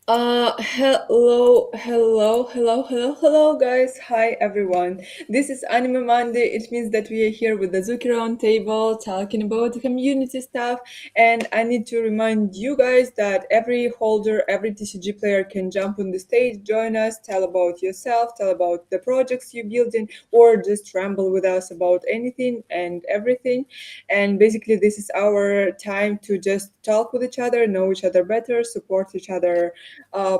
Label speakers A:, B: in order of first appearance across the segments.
A: Hello, guys. Hi, everyone. This is Anime Monday. It means that we are here with the Azuki Roundtable talking about the community stuff. And I need to remind you guys that every holder, every TCG player can jump on the stage, join us, tell about yourself, tell about the projects you build in, or just ramble with us about anything and everything. And basically, this is our time to just talk with each other, know each other better, support each other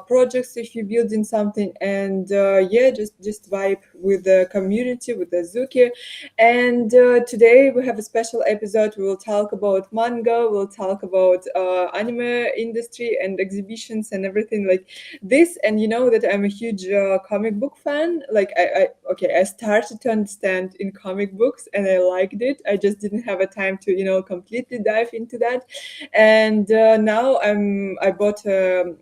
A: projects if you're building something, and yeah, just vibe with the community, with the Zuki. And today we have a special episode. We will talk about manga, we'll talk about anime industry and exhibitions and everything like this. And you know that I'm a huge comic book fan. Like I started to understand in comic books and I liked it. I just didn't have a time to completely dive into that. And now I bought a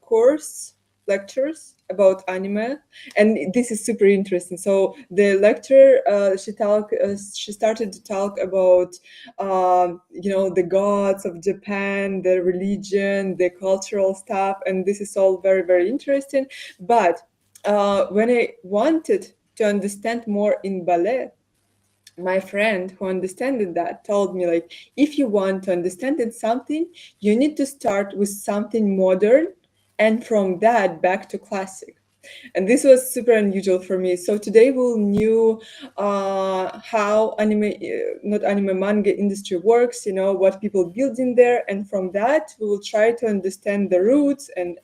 A: course lectures about anime, and this is super interesting. So the lecturer, she started to talk about the gods of Japan, the religion, the cultural stuff, and this is all very, very interesting. But when I wanted to understand more in ballet, my friend who understood that told me, like, if you want to understand it something, you need to start with something modern, and from that back to classic. And this was super unusual for me. So today we'll knew how anime, not anime, manga industry works, what people build in there, and from that we will try to understand the roots and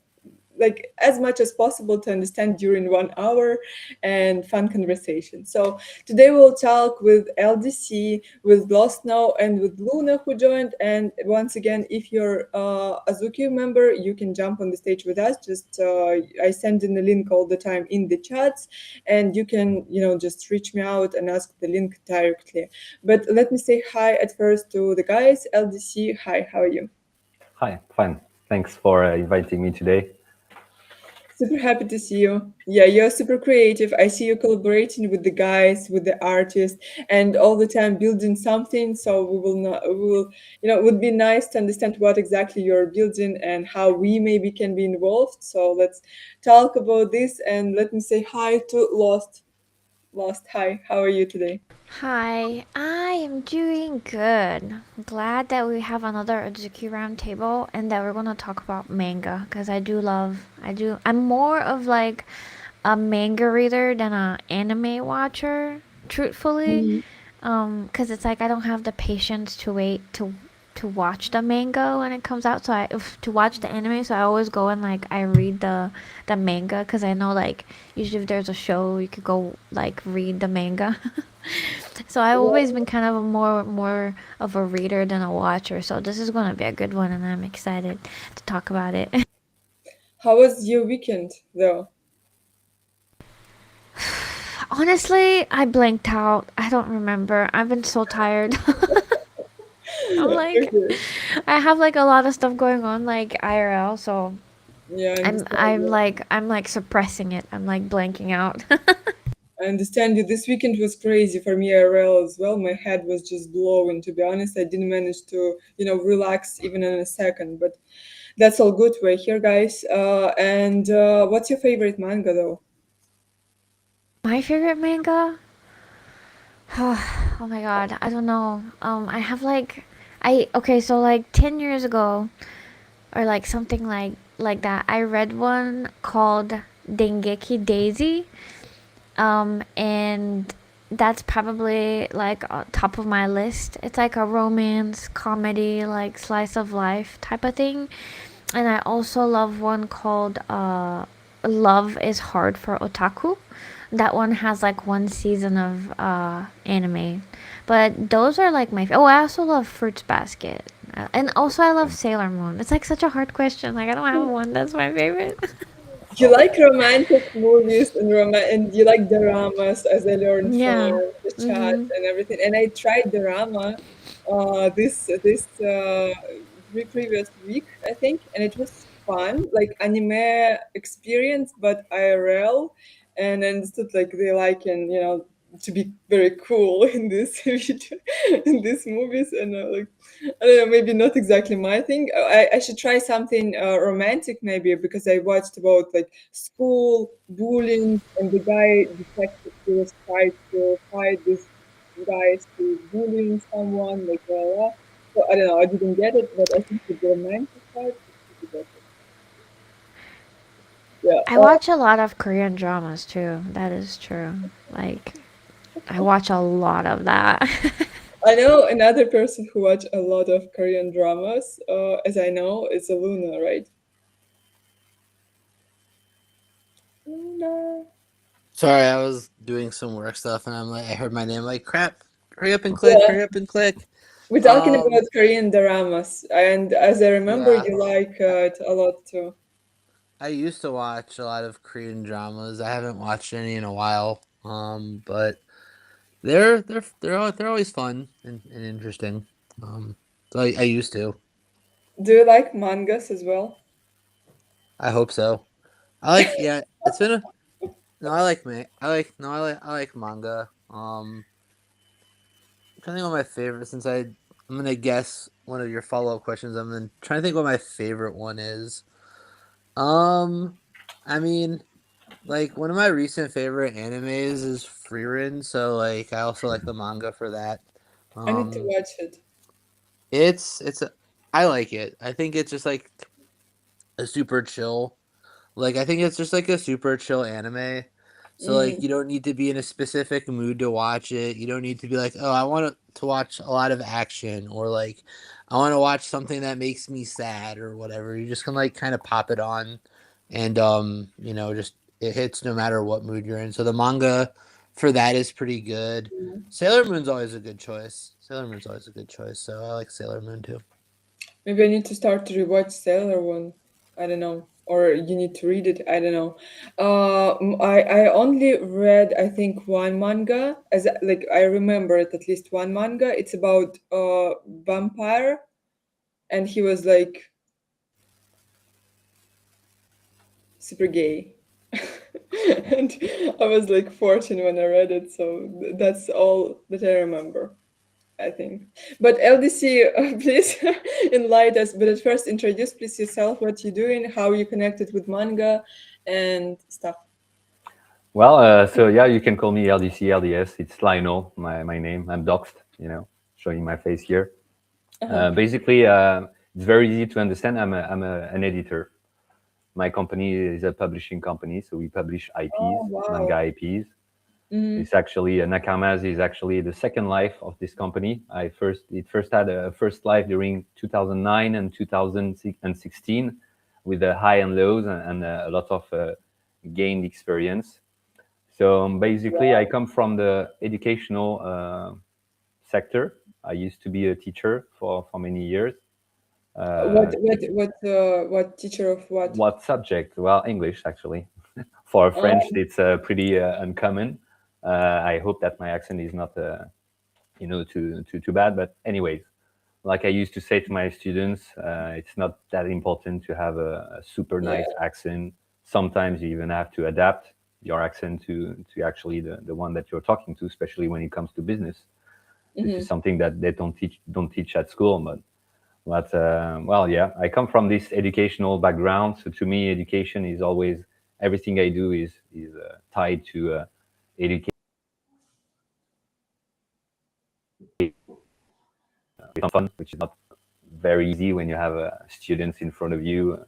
A: like as much as possible to understand during 1 hour and fun conversation. So today we'll talk with LDC, with Lost Now, and with Luna who joined. And once again, if you're Azuki member, you can jump on the stage with us. Just I send in the link all the time in the chats, and you can just reach me out and ask the link directly. But let me say hi at first to the guys. LDC, hi, how are you?
B: Hi, fine. Thanks for inviting me today.
A: Super happy to see you. Yeah, you're super creative. I see you collaborating with the guys, with the artists, and all the time building something. So we will not, we will, it would be nice to understand what exactly you're building and how we maybe can be involved. So let's talk about this, and let me say hi to Lost. Lost, hi. How are you today?
C: Hi, I am doing good. Glad that we have another Azuki Roundtable and that we're gonna talk about manga because I'm more of like a manga reader than a anime watcher, truthfully.
A: Mhm.
C: Because it's like I don't have the patience to wait to watch the manga when it comes out. To watch the anime, so I always go and like I read the manga because I know like usually if there's a show you could go like read the manga. So I've always been kind of a more of a reader than a watcher. So this is gonna be a good one, and I'm excited to talk about it.
A: How was your weekend, though?
C: Honestly, I blanked out. I don't remember. I've been so tired. I'm like,
A: Okay.
C: I have like a lot of stuff going on like IRL, so
A: Yeah, I
C: I'm
A: understand.
C: I'm like I'm like suppressing it. I'm like blanking out.
A: I understand you. This weekend was crazy for me IRL as well. My head was just blowing. To be honest, I didn't manage to, relax even in a second. But that's all good. We're here, guys. And what's your favorite manga, though?
C: My favorite manga? Oh my god, I don't know. I have like I okay, so like 10 years ago or like something like that. I read one called Dengeki Daisy, and that's probably like on top of my list. It's like a romance comedy, like slice of life type of thing. And I also love one called Love is Hard for Otaku. That one has like one season of anime. But those are like my. Oh, I also love Fruits Basket. And also, I love Sailor Moon. It's like such a hard question. Like, I don't have one that's my favorite.
A: You like romantic movies and and you like dramas, as I learned from
C: Yeah.
A: the chat
C: Mhm.
A: and everything. And I tried drama this previous week, I think, and it was fun, like anime experience, but IRL. And I understood like they like and to be very cool in this video, in these movies, and like I don't know, maybe not exactly my thing. I should try something romantic maybe, because I watched about like school bullying, and the guy detective, he was trying to fight this guys who bullying someone, like blah, blah. So I don't know, I didn't get it, but I think the romantic part is pretty better. Yeah.
C: I watch a lot of Korean dramas too. That is true. Like, I watch a lot of that.
A: I know another person who watch a lot of Korean dramas. As I know, it's a Luna, right? Luna.
D: Sorry, I was doing some work stuff, and I'm like, I heard my name, like, crap.
A: Yeah,
D: Hurry up and click.
A: we're talking about
D: Um,
A: Korean dramas, and as I remember,
D: yeah,
A: you like it a lot too.
D: I used to watch a lot of Korean dramas. I haven't watched any in a while. But they're always fun and interesting. Um, so I used to.
A: Do you like mangas as well?
D: I hope so. I like yeah. It's been a no. I like me. I like no. I like manga. I'm trying to think what my favorite. I'm gonna guess one of your follow up questions. I'm then trying to think what my favorite one is. Um, I mean, like one of my recent favorite animes is Frieren, so like I also like the manga for that.
A: I need to
D: Um,
A: watch it.
D: it's a, I like it. I think it's just like a super chill. Like I think it's just like a super chill anime. So like
A: Mm,
D: you don't need to be in a specific mood to watch it. You don't need to be like, "Oh, I want to watch a lot of action," or like I want to watch something that makes me sad or whatever. You just can like kind of pop it on and just it hits no matter what mood you're in. So the manga for that is pretty good.
A: mm.
D: Sailor Moon's always a good choice. Sailor Moon's always a good choice. So I like Sailor Moon too.
A: Maybe I need to start to rewatch Sailor One. I don't know. Or you need to read it. I don't know. I only read, I think, one manga. Like I remember it, at least one manga. It's about vampire, and he was like super gay. And I was like 14 when I read it, so that's all that I remember, I think. But LDC, please enlighten us. But at first, introduce please yourself, what you're doing, how you connected with manga, and stuff.
B: Well, so yeah, you can call me LDC, LDS. It's Lionel, my name. I'm doxed, showing my face here.
A: Uh-huh.
B: Basically, it's very easy to understand. An editor. My company is a publishing company, so we publish IPs,
A: Oh
B: manga
A: wow.
B: IPs.
A: Mm,
B: It's actually Nakamas is actually the second life of this company. It first had a first life during 2009 and 2016, with the high and lows and a lot of gained experience. So basically, I come from the educational sector. I used to be a teacher for many years.
A: what
B: Uh,
A: what what teacher of what?
B: what subject? Well, English actually. For French,
A: Oh,
B: it's pretty uncommon. I hope that my accent is not, too bad. But anyways, like I used to say to my students, it's not that important to have a super
A: yeah.
B: nice accent. Sometimes you even have to adapt your accent to actually the one that you're talking to, especially when it comes to business. This
A: Hmm.
B: is something that they don't teach at school, but well, yeah, I come from this educational background, so to me, education is always everything I do is tied to education. Fun, which is not very easy when you have students in front of you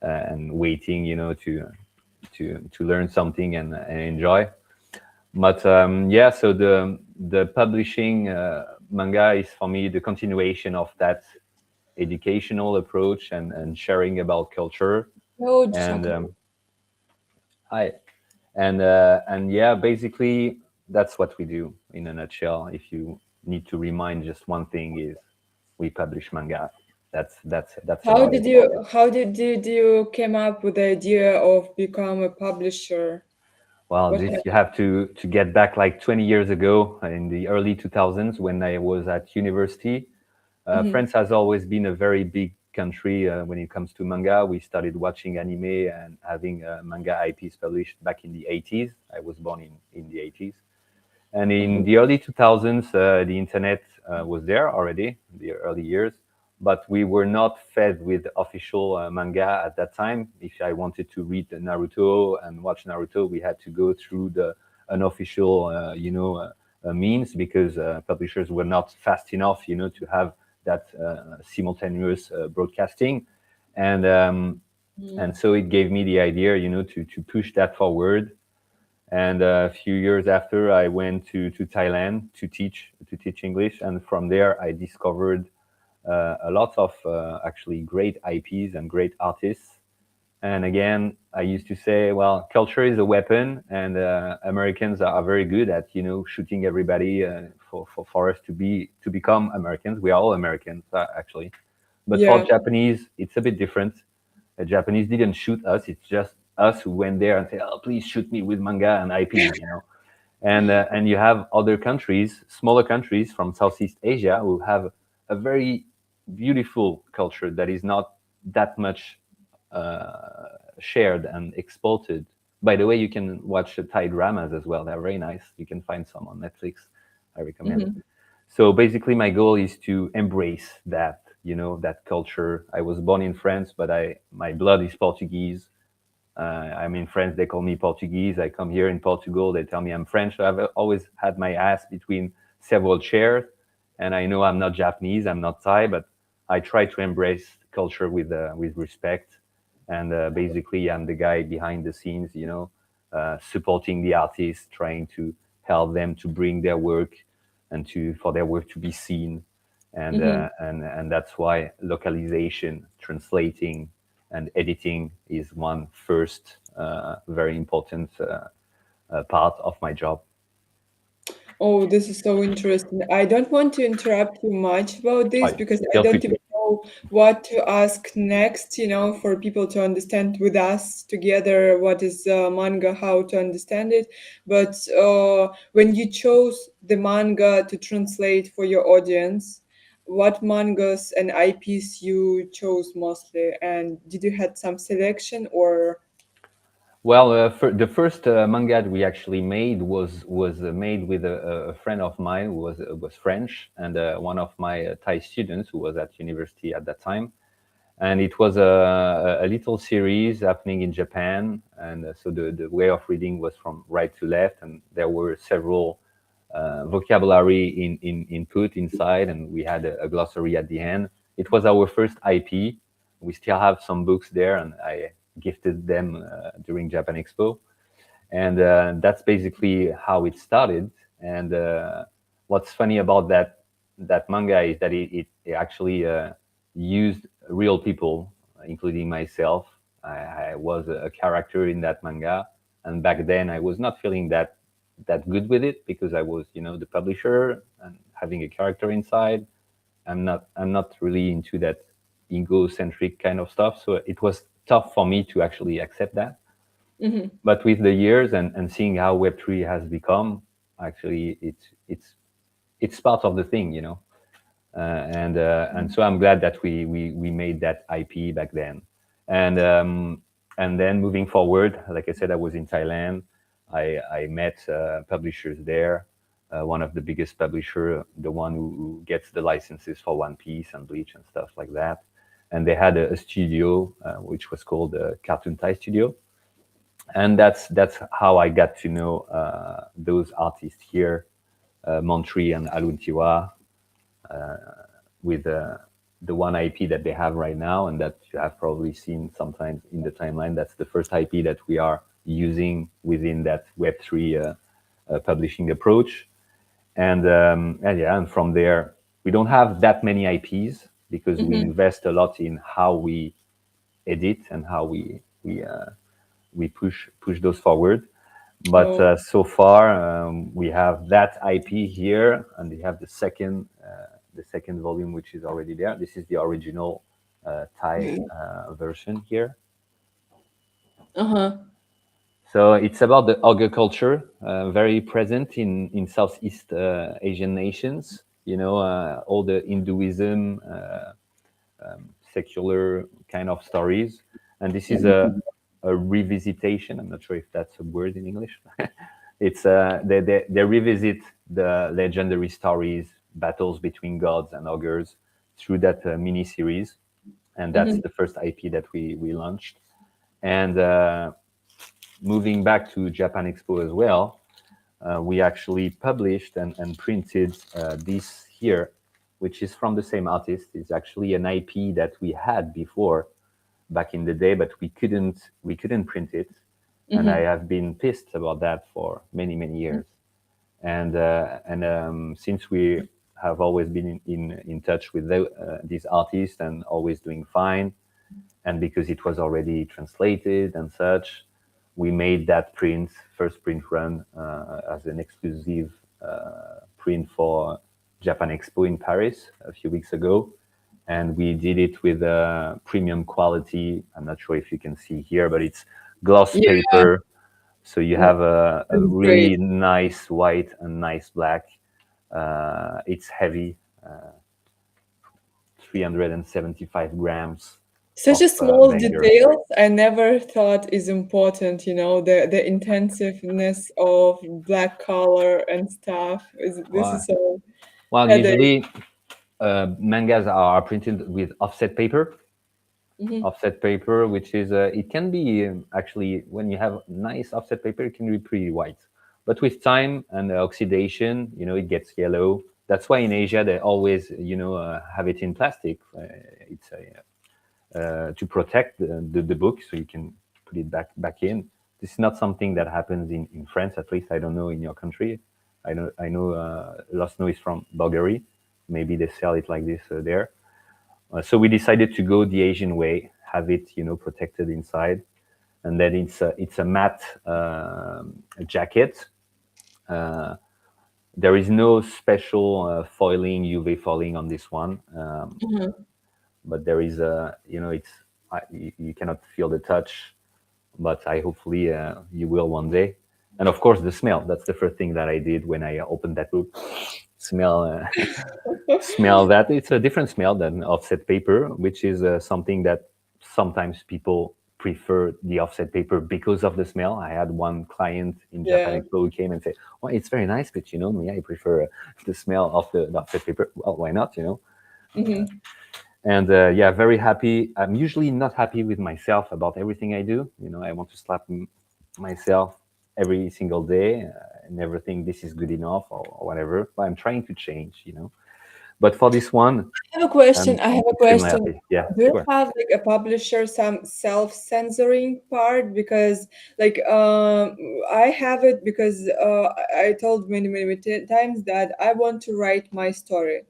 B: and waiting, to learn something and enjoy. But yeah, so the publishing manga is for me the continuation of that educational approach and sharing about culture
A: No,
B: and
A: chocolate.
B: hi and yeah, basically that's what we do in a nutshell. If you need to remind just one thing, is we publish manga. That's
A: How
B: about
A: did
B: it.
A: you came up with the idea of become a publisher?
B: Well,
A: What
B: this you
A: happened?
B: have to get back like 20 years ago in the early 2000s when I was at university.
A: Hmm.
B: France has always been a very big country when it comes to manga. We started watching anime and having manga IPs published back in the 80s. I was born in the 80s. And in the early 2000s, the internet was there already, the early years, but we were not fed with official manga at that time. If I wanted to read the Naruto and watch Naruto, we had to go through the unofficial, means, because publishers were not fast enough, to have that simultaneous broadcasting, and and so it gave me the idea, to push that forward. And a few years after, I went to Thailand to teach English, and from there I discovered a lot of actually great IPs and great artists. And again, I used to say, well, culture is a weapon, and Americans are very good at shooting everybody for us to become Americans. We are all Americans, actually, but for
A: Yeah.
B: Japanese, it's a bit different. The Japanese didn't shoot us; it's just us who went there and said, "Oh, please shoot me with manga and IPs." And you have other countries, smaller countries from Southeast Asia, who have a very beautiful culture that is not that much shared and exported. By the way, you can watch Thai dramas as well. They're very nice. You can find some on Netflix. I recommend. So basically, my goal is to embrace that, that culture. I was born in France, but my blood is Portuguese. I'm in France, they call me Portuguese. I come here in Portugal, they tell me I'm French. So I've always had my ass between several chairs. And I know I'm not Japanese, I'm not Thai, but I try to embrace culture with respect. And basically, I'm the guy behind the scenes, supporting the artists, trying to help them to bring their work and for their work to be seen. And that's why localization, translating, and editing is one first very important part of my job.
A: Oh, this is so interesting. I don't want to interrupt you much about this
B: I
A: because I
B: feel free
A: don't
B: to.
A: even know what to ask next, for people to understand with us together what is manga, how to understand it. But when you chose the manga to translate for your audience, what mangas and IPs you chose mostly? And did you had some selection or?
B: Well, the first manga we actually made was made with a friend of mine who was French, and one of my Thai students who was at university at that time. And it was a little series happening in Japan, and so the way of reading was from right to left, and there were several vocabulary input inside, and we had a glossary at the end. It was our first IP. We still have some books there, and I gifted them during Japan Expo. And that's basically how it started. And what's funny about that manga is that it actually used real people, including myself. I was a character in that manga, and back then I was not feeling that good with it because I was, the publisher and having a character inside. I'm not really into that egocentric kind of stuff. So it was tough for me to actually accept that. But with the years and seeing how Web3 has become, actually it's part of the thing, and so I'm glad that we made that IP back then. And then moving forward, like I said, I was in Thailand. I met publishers there. One of the biggest publisher, the one who gets the licenses for One Piece and Bleach and stuff like that. And they had a studio which was called Cartoon Thai Studio, and that's how I got to know those artists here, Montri and Aluntiwa, with the one IP that they have right now, and that you have probably seen sometimes in the timeline. That's the first IP that we are using within that Web3 publishing approach. And yeah, and from there, we don't have that many IPs because we invest a lot in how we edit and how we push those forward. But
A: Oh.
B: so far, we have that IP here, and we have the second volume, which is already there. This is the original Thai version here.
A: Uh-huh.
B: So it's about the ogre culture, very present in Southeast Asian nations. All the Hinduism, secular kind of stories, and this is a revisitation. I'm not sure if that's a word in English. It's they revisit the legendary stories, battles between gods and ogres through that mini series, and that's
A: Mhm.
B: the first IP that we launched. And moving back to Japan Expo as well, we actually published and printed this here, which is from the same artist. It's actually an IP that we had before back in the day, but we couldn't print it, and I
A: Mhm.
B: have been pissed about that for many many years. And since we have always been in touch with these artists and always doing fine, and because it was already translated and such, we made that first print run as an exclusive print for Japan Expo in Paris a few weeks ago, and we did it with premium quality. I'm not sure if you can see here, but it's gloss
A: Yeah,
B: paper, so you
A: yeah,
B: have a
A: this is great.
B: really nice white and nice black. It's heavy, 375 grams
A: Such
B: of
A: a small
B: banger.
A: details I never thought is important, the intensiveness of black color and stuff. This
B: Well,
A: is a
B: well,
A: headache.
B: usually mangas are printed with offset paper.
A: Hmm.
B: Offset paper, which is it can be actually, when you have nice offset paper, it can be pretty white. But with time and oxidation, it gets yellow. That's why in Asia they always, have it in plastic. It's to protect the book, so you can put it back in. This is not something that happens in France, at least. I don't know in your country. I know Losno is from Bulgaria. Maybe they sell it like this there. So we decided to go the Asian way, have it protected inside, and then it's a matte jacket. Uh, there is no special foiling, UV foiling on this one,
A: Hmm.
B: but there is it's you cannot feel the touch, but I hopefully you will one day. And of course, the smell. That's the first thing that I did when I opened that book. Smell. Smell that. It's a different smell than offset paper, which is something that sometimes people prefer the offset paper because of the smell. I had one client in Japan
A: Yeah.
B: Expo who came and said, "Well, it's very nice, but me, I prefer the smell of the offset paper." Well, why not?
A: Hmm.
B: And yeah, very happy. I'm usually not happy with myself about everything I do. I want to slap myself every single day and never think this is good enough or whatever. But I'm trying to change. But for this one,
A: I have a question.
B: I'm
A: I have a
B: extremely
A: question.
B: happy. Yeah,
A: Do you
B: sure.
A: have like a publisher some self-censoring part? Because like I have it because I told many times that I want to write my story,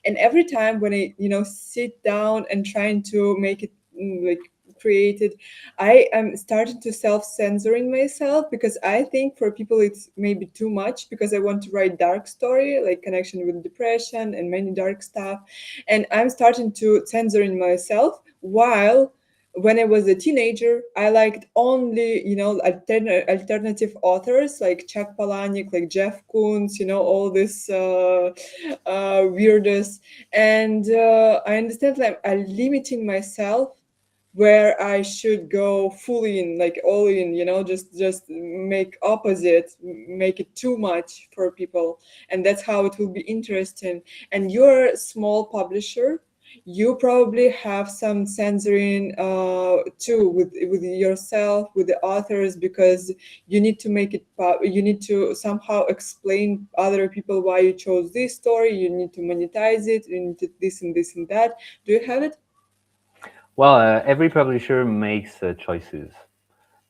A: and every time when I sit down and trying to make it like created, I am starting to self-censoring myself because I think for people it's maybe too much because I want to write dark story like connection with depression and many dark stuff, and I'm starting to censoring myself while when I was a teenager, I liked only, alternative authors like Chuck Palahniuk, like Jeff Koons, all this weirdest. And I understand that I'm limiting myself where I should go fully in, like all in, just make opposite, make it too much for people, and that's how it will be interesting. And you're a small publisher, you probably have some censoring too with yourself, with the authors, because you need to make it you need to somehow explain other people why you chose this story, you need to monetize it, you need to this and this and that. Do you have it?
B: Well, every publisher makes choices.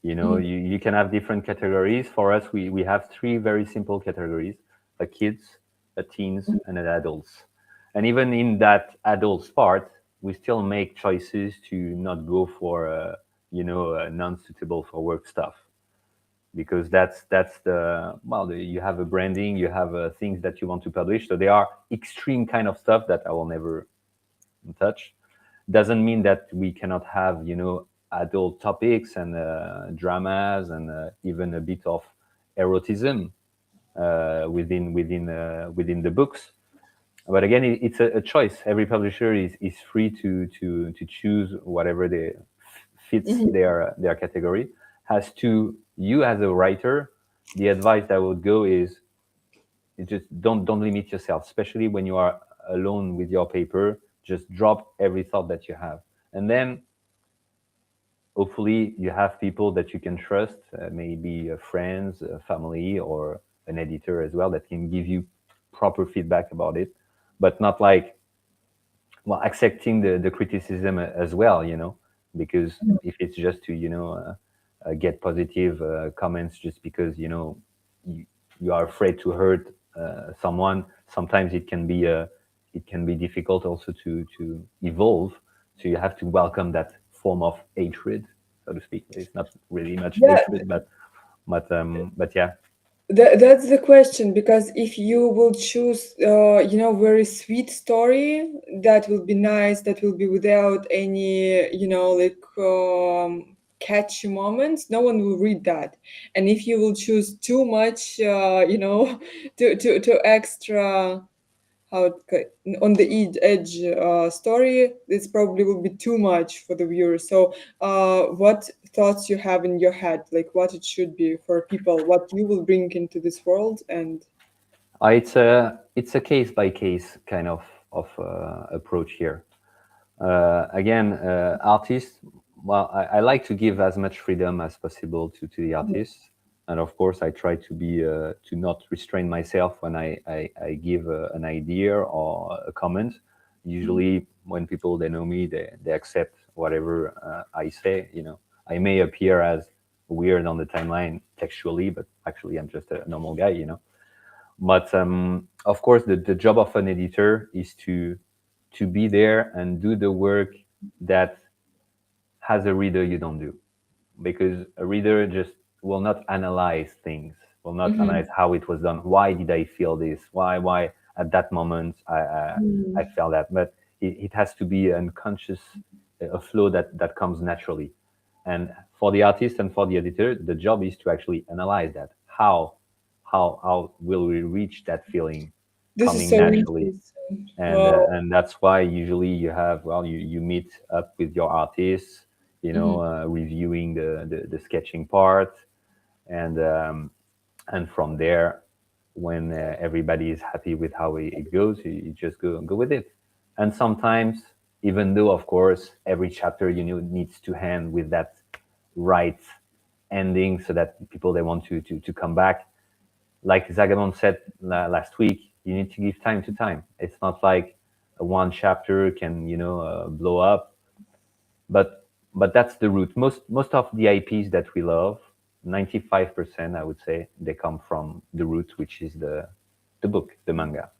A: Mhm.
B: You can have different categories. For us, we have three very simple categories: a kids, a teens, and an adults. And even in that adults part, we still make choices to not go for non-suitable for work stuff, because that's you have a branding, you have things that you want to publish. So they are extreme kind of stuff that I will never touch. Doesn't mean that we cannot have adult topics and dramas and even a bit of erotism within the books. But again, it's a choice. Every publisher is free to choose whatever fits
A: Mhm.
B: their category. Has to, you as a writer, the advice that would go is just don't limit yourself, especially when you are alone with your paper. Just drop every thought that you have, and then hopefully you have people that you can trust, maybe friends, family, or an editor as well that can give you proper feedback about it, but not like, well, accepting the criticism as well, because if it's just to get positive comments just because you, you are afraid to hurt someone, sometimes it can be difficult also to evolve. So you have to welcome that form of hatred, so to speak. It's not really much
A: Yeah,
B: hatred, but yeah.
A: that's the question, because if you will choose, very sweet story that will be nice, that will be without any, like catchy moments, no one will read that. And if you will choose too much, too extra, on the edge story, this probably will be too much for the viewer. So what thoughts you have in your head, like what it should be for people, what you will bring into this world? And
B: It's a case by case kind of approach here. Again, artists, well, I like to give as much freedom as possible to the artists, and of course I try to be to not restrain myself when I give an idea or a comment. Usually when people, they know me, they accept whatever I say. I may appear as weird on the timeline textually, but actually I'm just a normal guy. But of course, the job of an editor is to be there and do the work that has a reader you don't do, because a reader just will not analyze things, will not analyze how it was done. Why did I feel this? Why at that moment I felt that? But it has to be unconscious, a flow that comes naturally. And for the artist and for the editor, the job is to actually analyze that. How will we reach that feeling
A: this is
B: coming
A: so
B: naturally?
A: interesting.
B: and
A: Wow.
B: uh, and that's why usually you have, well, you meet up with your artists, reviewing the sketching part, and from there, when everybody is happy with how it goes, you just go with it. And sometimes, even though of course every chapter needs to end with that right ending, so that people, they want to come back, like Zagamon said last week, you need to give time to time. It's not like one chapter can blow up, but that's the root. Most of the IPs that we love, 95%, I would say, they come from the root, which is the book, the manga.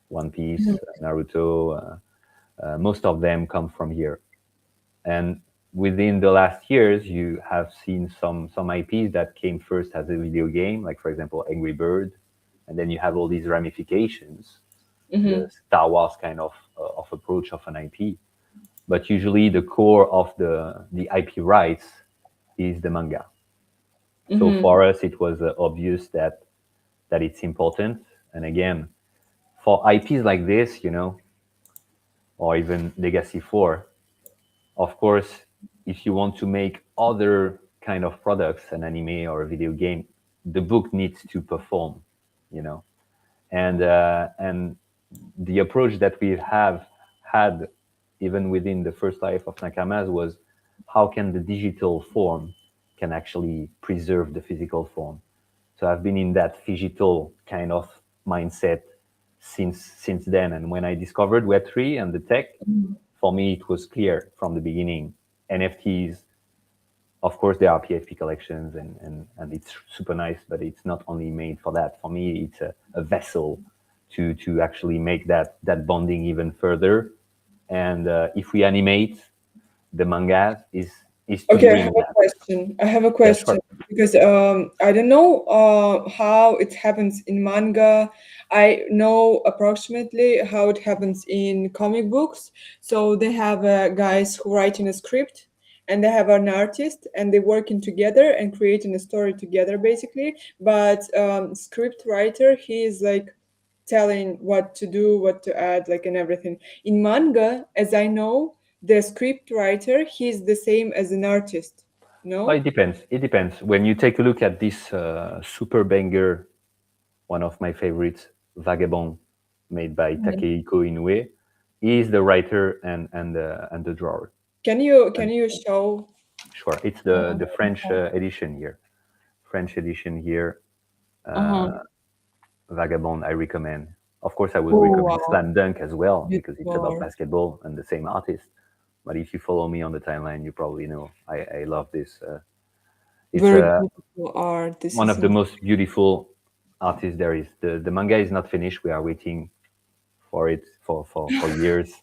B: One Piece, Naruto, most of them come from here. And within the last years, you have seen some IPs that came first as a video game, like for example Angry Bird, and then you have all these ramifications, the Star Wars kind of approach of an IP. But usually the core of the IP rights is the manga. So for us, it was obvious that it's important. And again, for IPs like this, or even Legacy 4, of course, if you want to make other kind of products, an anime or a video game, the book needs to perform, you know. And the approach that we have had, even within the first life of Nakamas, was how can the digital form can actually preserve the physical form. So I've been in that digital kind of mindset since then. And when I discovered Web3 and the tech, for me it was clear from the beginning. NFTs, of course, there are PFP collections, and it's super nice, but it's not only made for that. For me, it's a vessel to actually make that bonding even further. And if we animate the mangas, is to
A: Okay, I
B: bring
A: have a
B: that.
A: question. I have a
B: Yeah,
A: question
B: sure.
A: because I don't know how it happens in manga. I know approximately how it happens in comic books. So they have guys who write in a script, and they have an artist, and they working together and creating a story together, basically. But script writer, he is like telling what to do, what to add, like, and everything. In manga, as I know, the script writer, he's the same as an artist.
B: Well, it
A: No?
B: depends. It depends. When you take a look at this super banger, one of my favorites, Vagabond, made by
A: Mhm.
B: Takehiko Inoue, he is the writer and the drawer.
A: Can
B: And
A: you show?
B: sure, it's
A: Uh,
B: the French edition here. French edition here.
A: uh-huh.
B: Vagabond, I recommend. Of course, I would
A: Oh
B: recommend
A: wow,
B: Slam Dunk as well because it's about
A: beautiful.
B: basketball and the same artist. But if you follow me on the timeline, you probably know I love this. It's
A: Very beautiful art. This
B: one
A: is
B: of the most beautiful artists there is. The manga is not finished. We are waiting for it for years.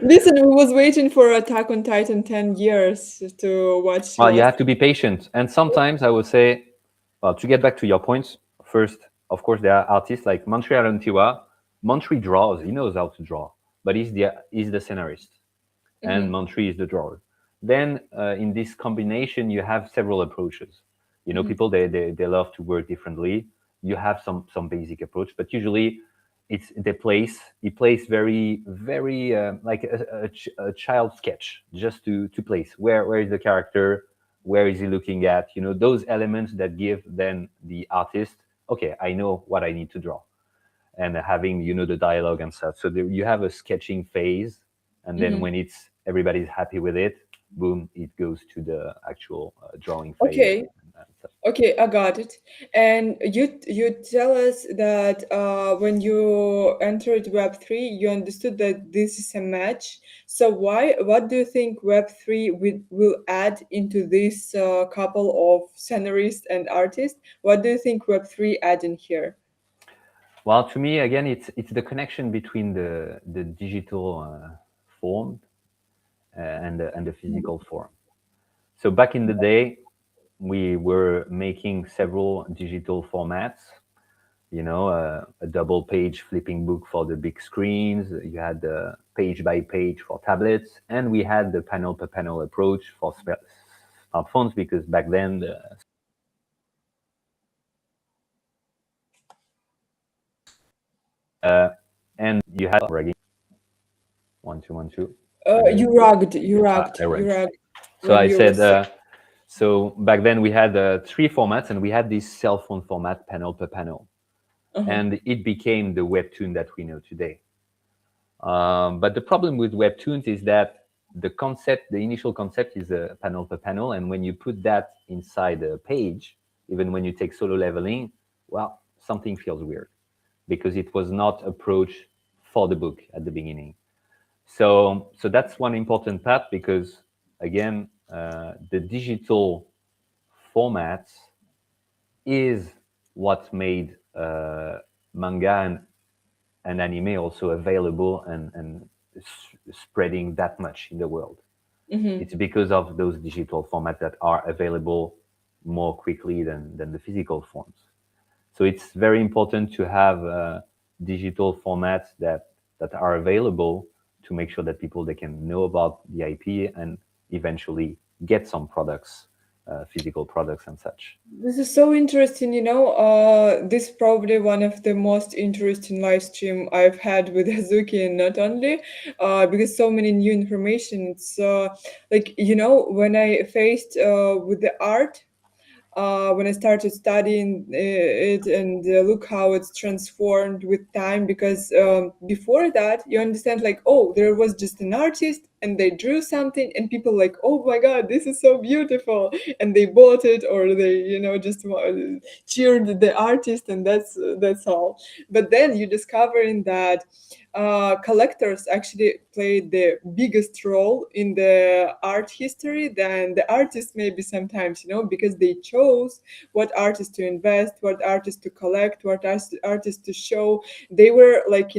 A: Listen, we was waiting for Attack on Titan 10 years to watch
B: Well, you
A: last.
B: have to be patient. And sometimes I would say, well, to get back to your points, first, of course, there are artists like Montreal Antiwa. Montreal draws, he knows how to draw, but he's the scenarist, and
A: Mhm,
B: Montreal is the drawer. Then in this combination, you have several approaches. You know,
A: mhm.
B: people they love to work differently. You have some basic approach, but usually it's the place. He plays very like a child sketch, just to place where is the character, where is he looking at. You know, those elements that give then the artist, okay, I know what I need to draw, and having the dialogue and stuff. So there, you have a sketching phase, and then
A: Mhm.
B: when it's everybody's happy with it, boom, it goes to the actual drawing phase.
A: Okay,
B: And stuff.
A: okay, I got it. And you tell us that when you entered Web3, you understood that this is a match. So what do you think Web3 will add into this couple of scenarists and artists? What do you think Web3 add in here?
B: Well, to me, again, it's the connection between the digital form and the physical form. So back in the day, we were making several digital formats. A double page flipping book for the big screens. You had the page by page for tablets, and we had the panel per panel approach for smartphones because back then and you had bragging 1 2 1 2 bragging.
A: You
B: Right.
A: rugged
B: So
A: when
B: I
A: you were
B: said,
A: sick.
B: so back then we had three formats, and we had this cell phone format panel per panel,
A: Uh-huh.
B: and it became the webtoon that we know today. But the problem with webtoons is that the initial concept is a panel per panel, and when you put that inside a page, even when you take solo leveling, well, something feels weird because it was not approached for the book at the beginning. So that's one important part because again, the digital formats is what made manga and anime also available and spreading that much in the world.
A: Mm-hmm.
B: It's because of those digital formats that are available more quickly than the physical forms. So it's very important to have digital formats that are available to make sure that people they can know about the IP and eventually get some products, physical products and such.
A: This is so interesting, this is probably one of the most interesting live stream I've had with Azuki, and not only because so many new information. It's like, when I faced with the art, when I started studying it, and look how it's transformed with time. Because before that, you understand, like, oh, there was just an artist and they drew something, and people like, oh my God, this is so beautiful, and they bought it, or they, just cheered the artist, and that's all. But then you discovering that collectors actually played the biggest role in the art history than the artists, maybe sometimes, because they chose what artists to invest, what artists to collect, what artists to show. They were like,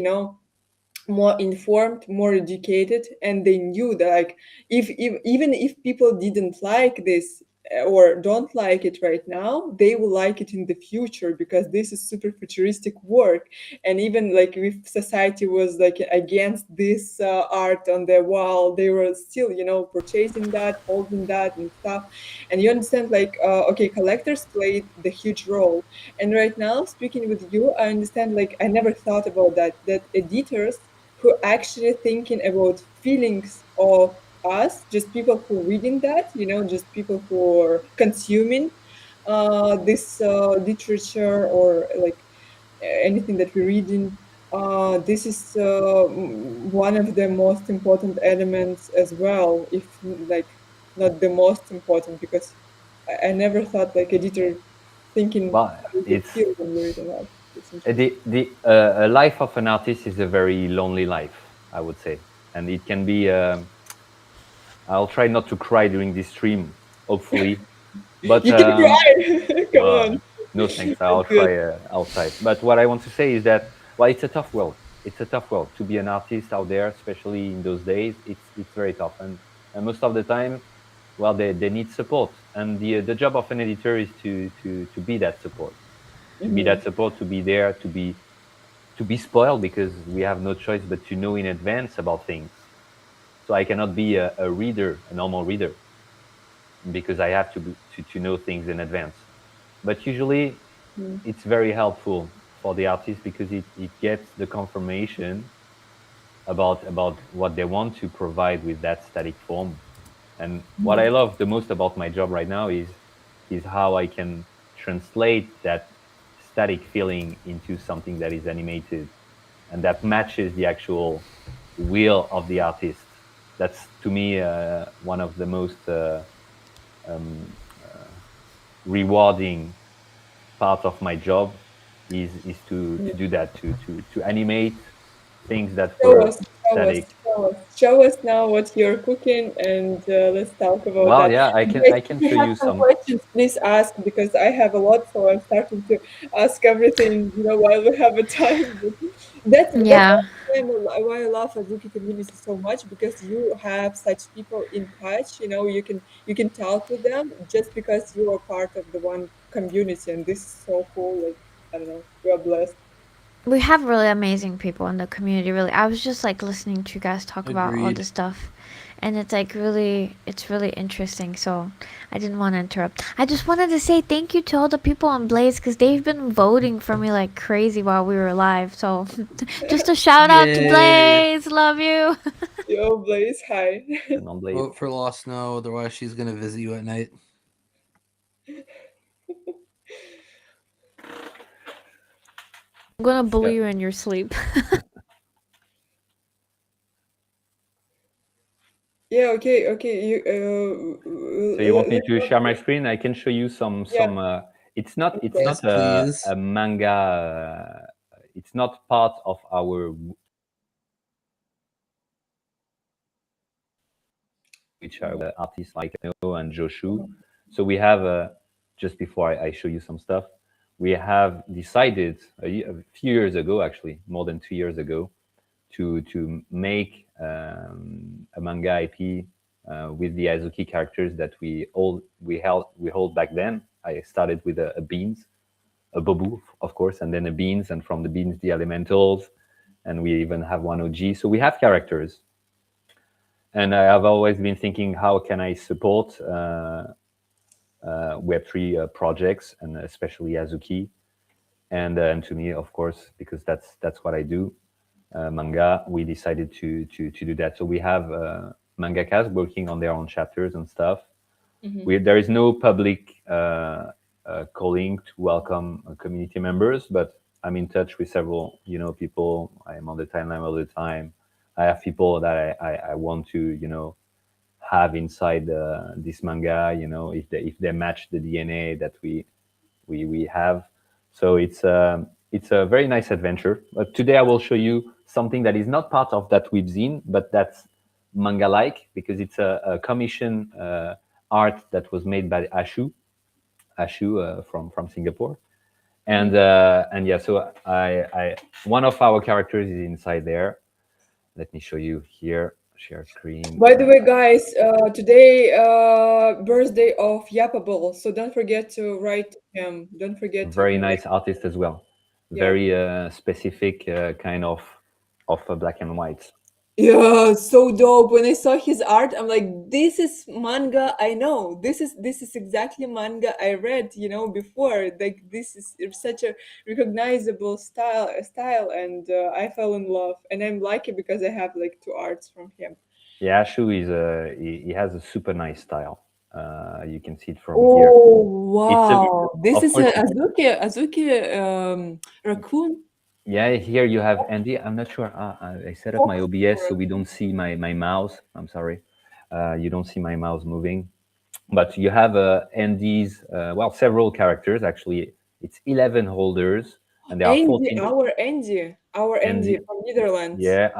A: more informed, more educated, and they knew that, like, if even if people didn't like this or don't like it right now, they will like it in the future, because this is super futuristic work. And even like if society was like against this art on the wall, they were still, purchasing that, holding that and stuff. And you understand, like, okay, collectors played the huge role. And right now, speaking with you, I understand, like, I never thought about that editors who actually thinking about feelings of us, just people who reading that, just people who are consuming this literature, or like anything that we're reading. This is one of the most important elements as well, if like not the most important, because I never thought like editor thinking
B: But
A: how you
B: it's
A: feel when you read a lot. It's interesting.
B: the a life of an artist is a very lonely life, I would say, and it can be. I'll try not to cry during this stream, hopefully, but
A: You can cry. Come
B: well,
A: on.
B: no thanks.
A: That's
B: I'll
A: good.
B: cry outside. But what I want to say is that, well, it's a tough world. It's a tough world to be an artist out there, especially in those days. It's very tough, and most of the time, well, they need support, and the job of an editor is to be that support, to be
A: Hmm.
B: that support, to be there, to be spoiled because we have no choice but to know in advance about things. So I cannot be a reader, a normal reader, because I have to know things in advance. But usually, it's very helpful for the artist because it gets the confirmation about what they want to provide with that static form. And what I love the most about my job right now is how I can translate that static feeling into something that is animated and that matches the actual will of the artist. That's to me one of the most rewarding part of my job is to do that to animate things that
A: Show
B: were
A: us, show us,
B: static.
A: show us. Show us now what you're cooking, and let's talk about
B: Well,
A: that.
B: yeah,
A: Guys,
B: I
A: if
B: can
A: you
B: show
A: have
B: you
A: some
B: some.
A: questions, please ask, because I have a lot, so I'm starting to ask everything, while we have a time. But that's
C: Yeah.
A: why I love Azuki community so much, because you have such people in touch. You can talk with them just because you are part of the one community, and this is so cool. Like, I don't know, we are blessed.
C: We have really amazing people in the community, really. I was just like listening to you guys talk about all
D: Agreed.
C: this stuff, and it's like really, it's really interesting. So I didn't want to interrupt. I just wanted to say thank you to all the people on Blaze, because they've been voting for me like crazy while we were live. So just a shout out to
D: Yay!
C: Blaze. Love you.
A: Yo, Blaze, hi.
B: And on Blaze.
D: Vote for Lost Snow, otherwise she's gonna visit you at night.
C: I'm gonna
B: So,
C: bully you in your sleep.
A: Yeah, okay, okay.
B: so you want me
A: Let's
B: to
A: talk
B: share my
A: about,
B: screen? I can show you
A: yeah,
B: some. It's
A: okay.
D: Yes,
B: not
D: please.
B: a manga. It's not part of our which are artists like No and Joshu. So we have just before I show you some stuff, we have decided a few years ago, actually more than 2 years ago, to make a manga IP with the Azuki characters that we hold back then. I started with a beans, a bobu, of course, and then a beans, and from the beans the elementals, and we even have one OG. So we have characters, and I have always been thinking, how can I support Web3 projects, and especially Azuki, and to me, of course, because that's what I do, manga. We decided to do that. So we have mangakas working on their own chapters and stuff.
A: Hmm.
B: There is no public calling to welcome community members, but I'm in touch with several people. I am on the timeline all the time. I have people that I want to have inside this manga. If they match the DNA that we have. So it's a very nice adventure. But today I will show you something that is not part of that we've seen, but that's manga like, because it's a commission art that was made by Ashu from Singapore. And yeah, so I one of our characters is inside there. Let me show you here. Share screen.
A: By the way, guys, today birthday of Yapable, so don't forget to write to him. Don't forget to
B: Very
A: invite.
B: nice artist as well.
A: Yeah.
B: Very specific kind of black and white.
A: Yeah, so dope. When I saw his art, I'm like, this is manga I know. This is exactly manga I read, before. Like, this is such a recognizable style, and I fell in love. And I'm lucky because I have like two arts from him.
B: Yeah, Shu is he has a super nice style. You can see it from here.
A: Oh
B: It's a,
A: wow! This
B: of
A: is a
B: course,
A: Azuki raccoon.
B: yeah. Here you have Andy. I'm not sure. I set up my
A: Fox
B: OBS so we
A: raccoon.
B: don't see my mouse. I'm sorry. You don't see my mouse moving. But you have Andy's. Well, several characters actually. It's 11 holders, and there are
A: Andy,
B: 14.
A: our Andy
B: Andy,
A: from Netherlands.
B: yeah,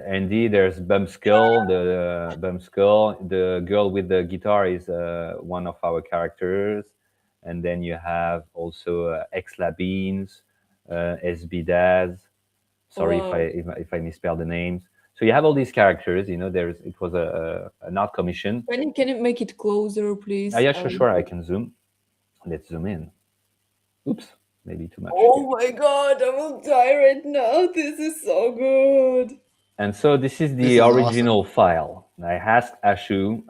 B: Andy. There's Bumskull, the Bumskull. The girl with the guitar is one of our characters, and then you have also Exla Beans, SB Daz. Sorry
A: Wow!
B: if I misspell the names. So you have all these characters. There's it was an art commission.
A: Can you make it closer, please?
B: Yeah, sure, sure. I can zoom. Let's zoom in. Oops, maybe too much here.
A: Oh my God! I will die right now. This is so good.
B: And so this is
D: This
B: the
D: is awesome.
B: original file. I asked Ashu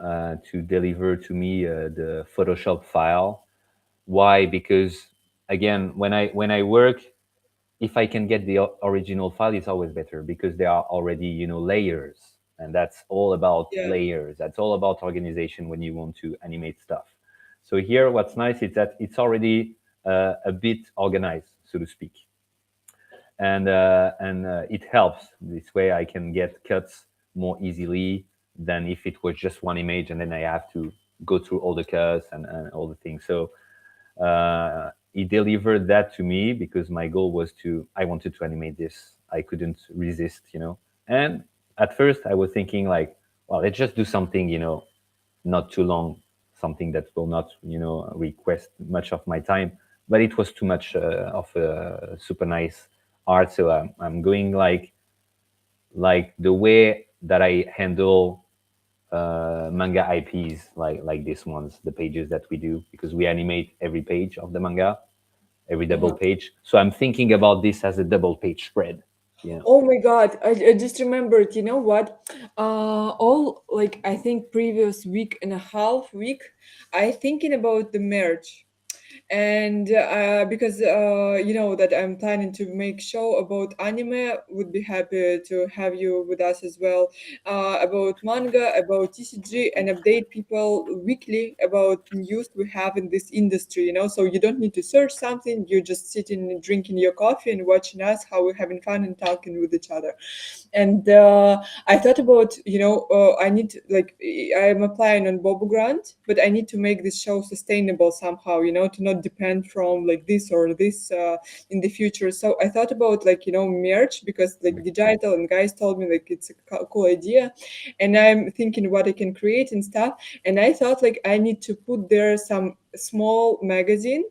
B: to deliver to me the Photoshop file. Why? Because again, when I work, if I can get the original file, it's always better because there are already layers, and that's all about
A: Yeah.
B: layers. That's all about organization when you want to animate stuff. So here, what's nice is that it's already a bit organized, so to speak, and it helps. This way, I can get cuts more easily than if it was just one image, and then I have to go through all the cuts and all the things. So he delivered that to me because my goal was I wanted to animate this. I couldn't resist. And at first I was thinking like, well, let's just do something, not too long, something that will not, request much of my time. But it was too much of a super nice art. So I'm going like the way that I handle manga IPs like this ones, the pages that we do, because we animate every page of the manga, every double
A: Uh-huh.
B: page. So I'm thinking about this as a double page spread. You know.
A: Oh my God, I just remembered, you know what? All like I think previous week and a half week, I thinking about the merch. And because you know that I'm planning to make show about anime, would be happy to have you with us as well, about manga, about TCG, and update people weekly about news we have in this industry, so you don't need to search something, you're just sitting and drinking your coffee and watching us how we're having fun and talking with each other. And I thought about, I need to, like, I'm applying on Bobo Grant, but I need to make this show sustainable somehow, to not depend from like this or this in the future. So I thought about, like, merch, because like digital and guys told me like it's a cool idea, and I'm thinking what I can create and stuff. And I thought like I need to put there some small magazine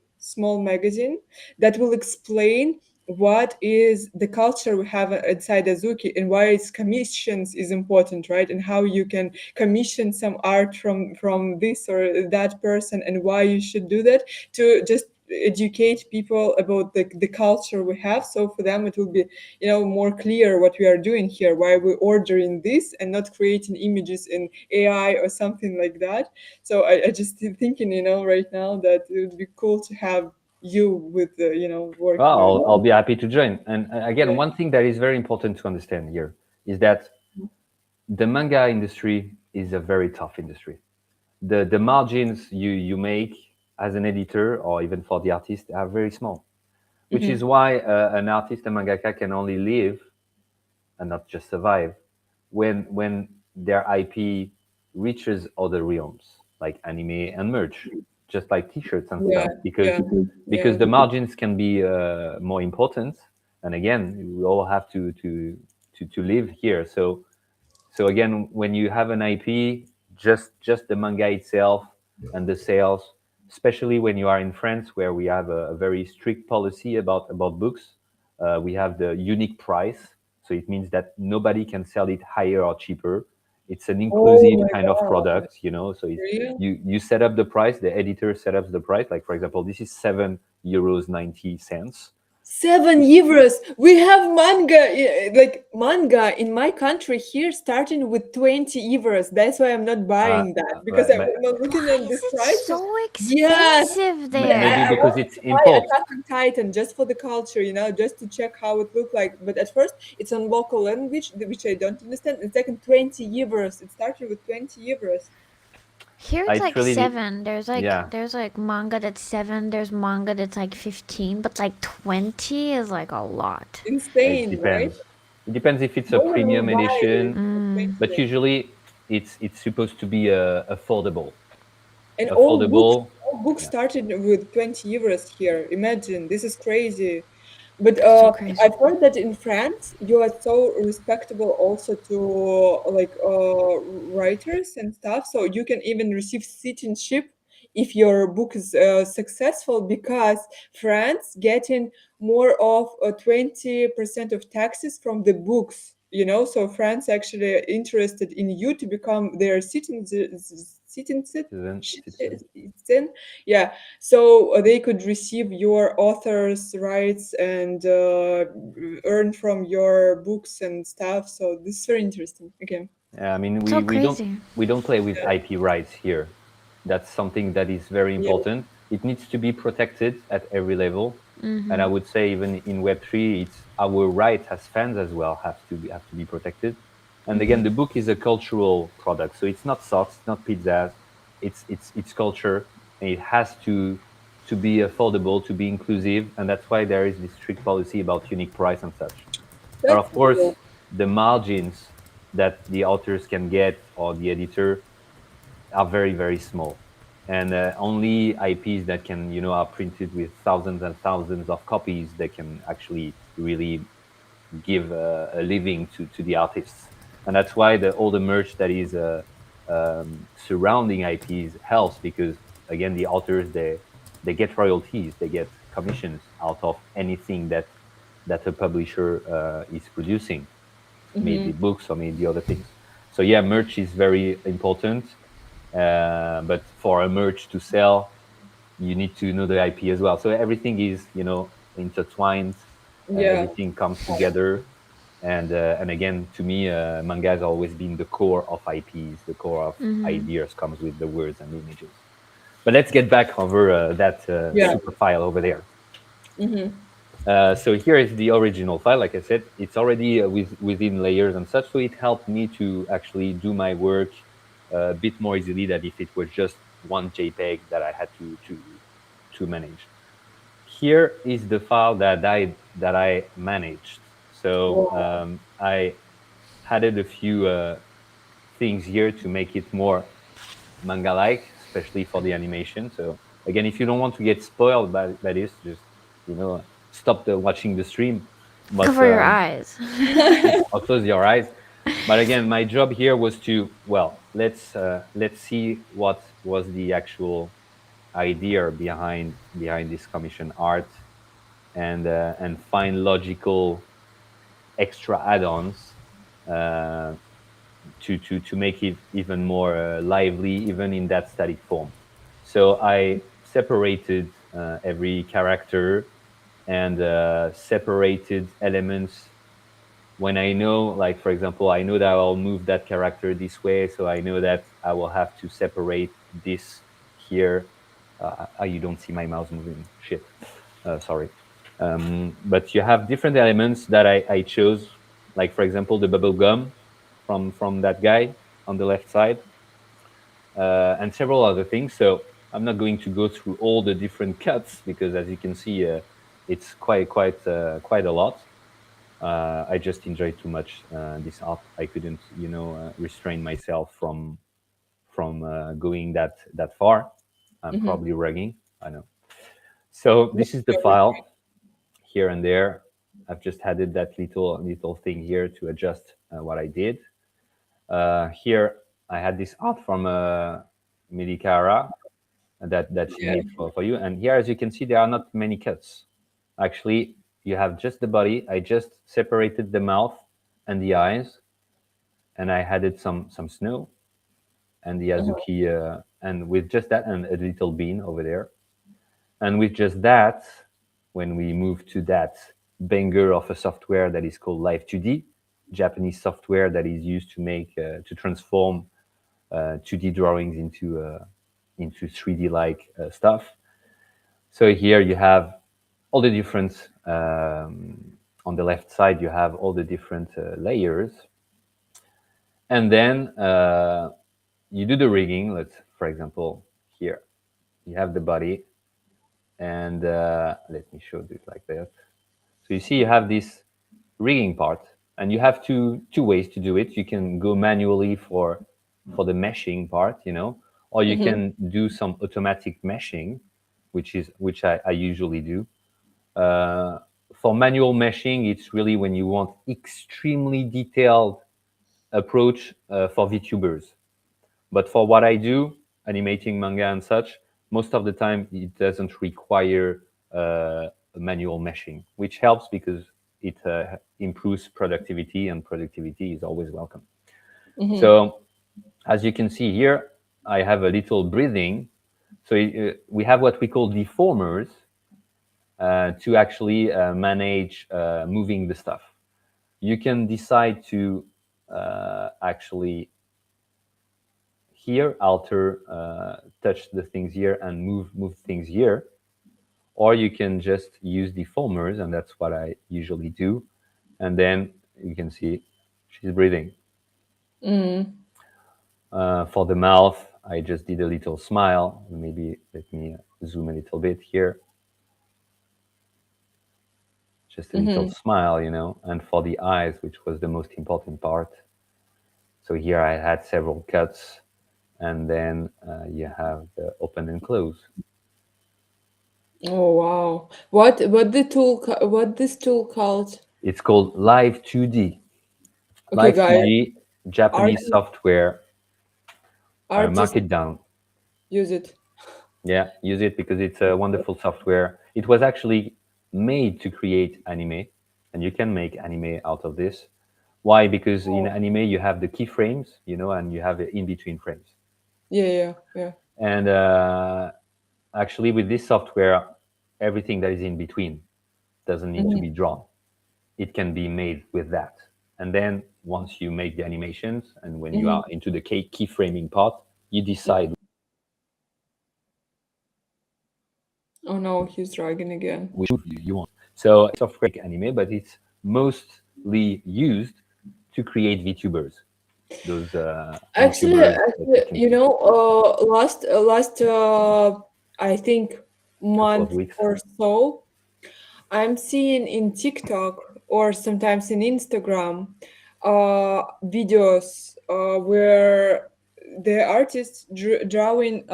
A: that will explain what is the culture we have inside Azuki, and why its commissions is important, right? And how you can commission some art from this or that person, and why you should do that, to just educate people about the culture we have. So for them it will be, more clear what we are doing here, why we're ordering this and not creating images in AI or something like that. So I just thinking, right now, that it would be cool to have you with the,
B: Well,
A: working
B: I'll
A: with.
B: be happy to join. And again,
A: Yeah.
B: one thing that is very important to understand here is that the manga industry is a very tough industry. The margins you make as an editor or even for the artist are very small, which is
A: Mhm.
B: why an artist, a mangaka, can only live and not just survive when their IP reaches other realms like anime and merch, just like T-shirts and
A: Yeah,
B: stuff,
A: yeah,
B: because
A: yeah.
B: the margins can be more important. And again, we all have to live here. So again, when you have an IP, just the manga itself and the sales, especially when you are in France, where we have a very strict policy about books, we have the unique price. So it means that nobody can sell it higher or cheaper. It's an
A: Oh
B: inclusive
A: my
B: kind of
A: God.
B: product. So
A: Real?
B: you set up the price, the editor set up the price. Like for example, this is €7.90.
A: €7. We have manga, like manga in my country here, starting with €20. That's why I'm not buying that because
B: But,
A: I'm not looking
C: Why
A: at
C: is
A: this
C: it
A: prices.
C: so
A: Yes,
C: expensive
B: maybe
A: I
C: there?
B: because
A: wanted
B: it's
A: to buy
B: import.
A: Attack on Titan just for the culture, just to check how it looked like. But at first, it's on local language, which I don't understand. And second, €20. It started with €20.
C: Here
B: I
C: it's like
B: truly,
C: 7. There's like
B: yeah,
C: there's like manga that's 7. There's manga that's like 15, but like 20 is like a lot.
B: it
A: Insane, right?
B: depends. It depends if it's a
A: No one will
B: premium
A: buy it
B: edition,
A: for
B: but
A: 20.
B: usually it's supposed to be affordable.
A: And
B: Affordable,
A: all books
B: yeah.
A: started with €20 here. Imagine, this is crazy. But
C: So crazy.
A: I've heard that in France, you are so respectable also to like writers and stuff. So you can even receive citizenship if your book is successful, because France getting more of 20% of taxes from the books. So France actually interested in you to become their
B: Citizen.
A: citizen. Yeah, so they could receive your author's rights and earn from your books and stuff. So this is very interesting. Okay.
B: Yeah, I mean,
C: So crazy.
B: we don't play with IP rights here. That's something that is very
A: Yeah.
B: important. It needs to be protected at every level, and I would say even in Web3, it's our right as fans as well have to be protected. And again, the book is a cultural product, so it's not socks, it's not pizzas, it's culture, and it has to be affordable, to be inclusive, and that's why there is this strict policy about unique price and such. But
A: That's
B: of
A: cool.
B: course, the margins that the authors can get or the editor are very, very small. And only IPs that can, are printed with thousands and thousands of copies that can actually really give a living to the artists. And that's why all the merch that is surrounding IPs helps because, again, the authors, they get royalties, they get commissions out of anything that a publisher is producing, maybe books or maybe other things. So yeah, merch is very important. But for a merch to sell, you need to know the IP as well. So everything is, intertwined.
A: Yeah.
B: Everything comes together. And again, to me, manga has always been the core of IPs. The core of ideas comes with the words and the images. But let's get back over that
A: Yeah.
B: super file over there.
A: Mm-hmm.
B: So here is the original file. Like I said, it's already within layers and such. So it helped me to actually do my work a bit more easily than if it was just one JPEG that I had to manage. Here is the file that I managed. So
A: Wow.
B: I added a few things here to make it more manga-like, especially for the animation. So again, if you don't want to get spoiled by this, just stop watching the stream. But
C: Cover your eyes.
B: or close your eyes. But again, my job here was to let's see what was the actual idea behind this commission art and find logical extra add-ons uh, to make it even more lively, even in that static form. So I separated every character and separated elements when I know, like for example, I know that I'll move that character this way, so I know that I will have to separate this here. You don't see my mouse moving. Shit. Sorry. But you have different elements that I chose, like for example, the bubble gum from that guy on the left side, and several other things. So I'm not going to go through all the different cuts because, as you can see, it's quite a lot. I just enjoyed too much this art. I couldn't, restrain myself from going that far. I'm
A: Mm-hmm.
B: probably ragging. I know. So this is the file here and there. I've just added that little thing here to adjust what I did. Here I had this art from Milikara that she
A: Yeah.
B: made for you. And here, as you can see, there are not many cuts. Actually, you have just the body. I just separated the mouth and the eyes, and I added some snow and the
A: Uh-huh.
B: Azuki, and with just that and a little bean over there, and with just that, when we move to that banger of a software that is called Live 2D, Japanese software that is used to make to transform 2D drawings into 3D like stuff. So here you have all the different on the left side you have all the different layers, and then you do the rigging. Let's, for example, here you have the body, and let me show this like that. So you see you have this rigging part, and you have two ways to do it. You can go manually for the meshing part, or you can do some automatic meshing, which I usually do. Uh, for manual meshing, it's really when you want extremely detailed approach for VTubers. But for what I do, animating manga and such, most of the time it doesn't require manual meshing, which helps because it improves productivity, and productivity is always welcome. So as you can see here, I have a little breathing. So we have what we call deformers to actually manage moving the stuff. You can decide to actually here alter, touch the things here and move things here, or you can just use deformers, and that's what I usually do. And then you can see she's breathing. For the mouth, I just did a little smile. Maybe let me zoom a little bit here. Just a little smile, And for the eyes, which was the most important part. So here I had several cuts, and then you have the open and close.
A: Oh wow. What this tool called?
B: It's called Live 2D.
A: Okay,
B: Live
A: guys,
B: 2D, Japanese
A: artists
B: software. Mark
A: artists
B: it down.
A: use it.
B: Yeah, use it because it's a wonderful software. It was actually made to create anime, and you can make anime out of this. Why? Because in anime you have the keyframes, and you have the in-between frames.
A: Yeah, yeah, yeah.
B: And actually, with this software, everything that is in between doesn't need to be drawn. It can be made with that. And then once you make the animations, and when you are into the keyframing part, you decide
A: Oh no, he's dragging again.
B: which you want. So software anime, but it's mostly used to create VTubers. Those
A: Actually,
B: YouTubers that you can see
A: last I think
B: a couple of
A: month
B: weeks.
A: or so, I'm seeing in TikTok or sometimes in Instagram videos where the artist drawing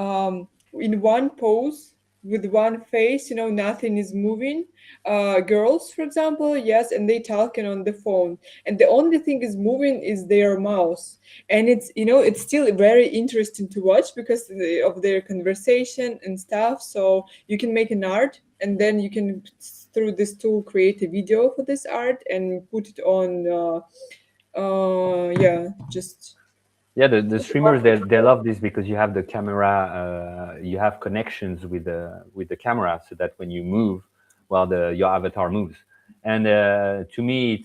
A: in one pose with one face, nothing is moving. Girls, for example, yes, and they talking on the phone, and the only thing is moving is their mouse, and it's still very interesting to watch because of their conversation and stuff. So you can make an art, and then you can through this tool create a video for this art and put it on yeah, just
B: Yeah, the streamers they love this because you have the camera, you have connections with the camera, so that when you move, well, the your avatar moves. And to me,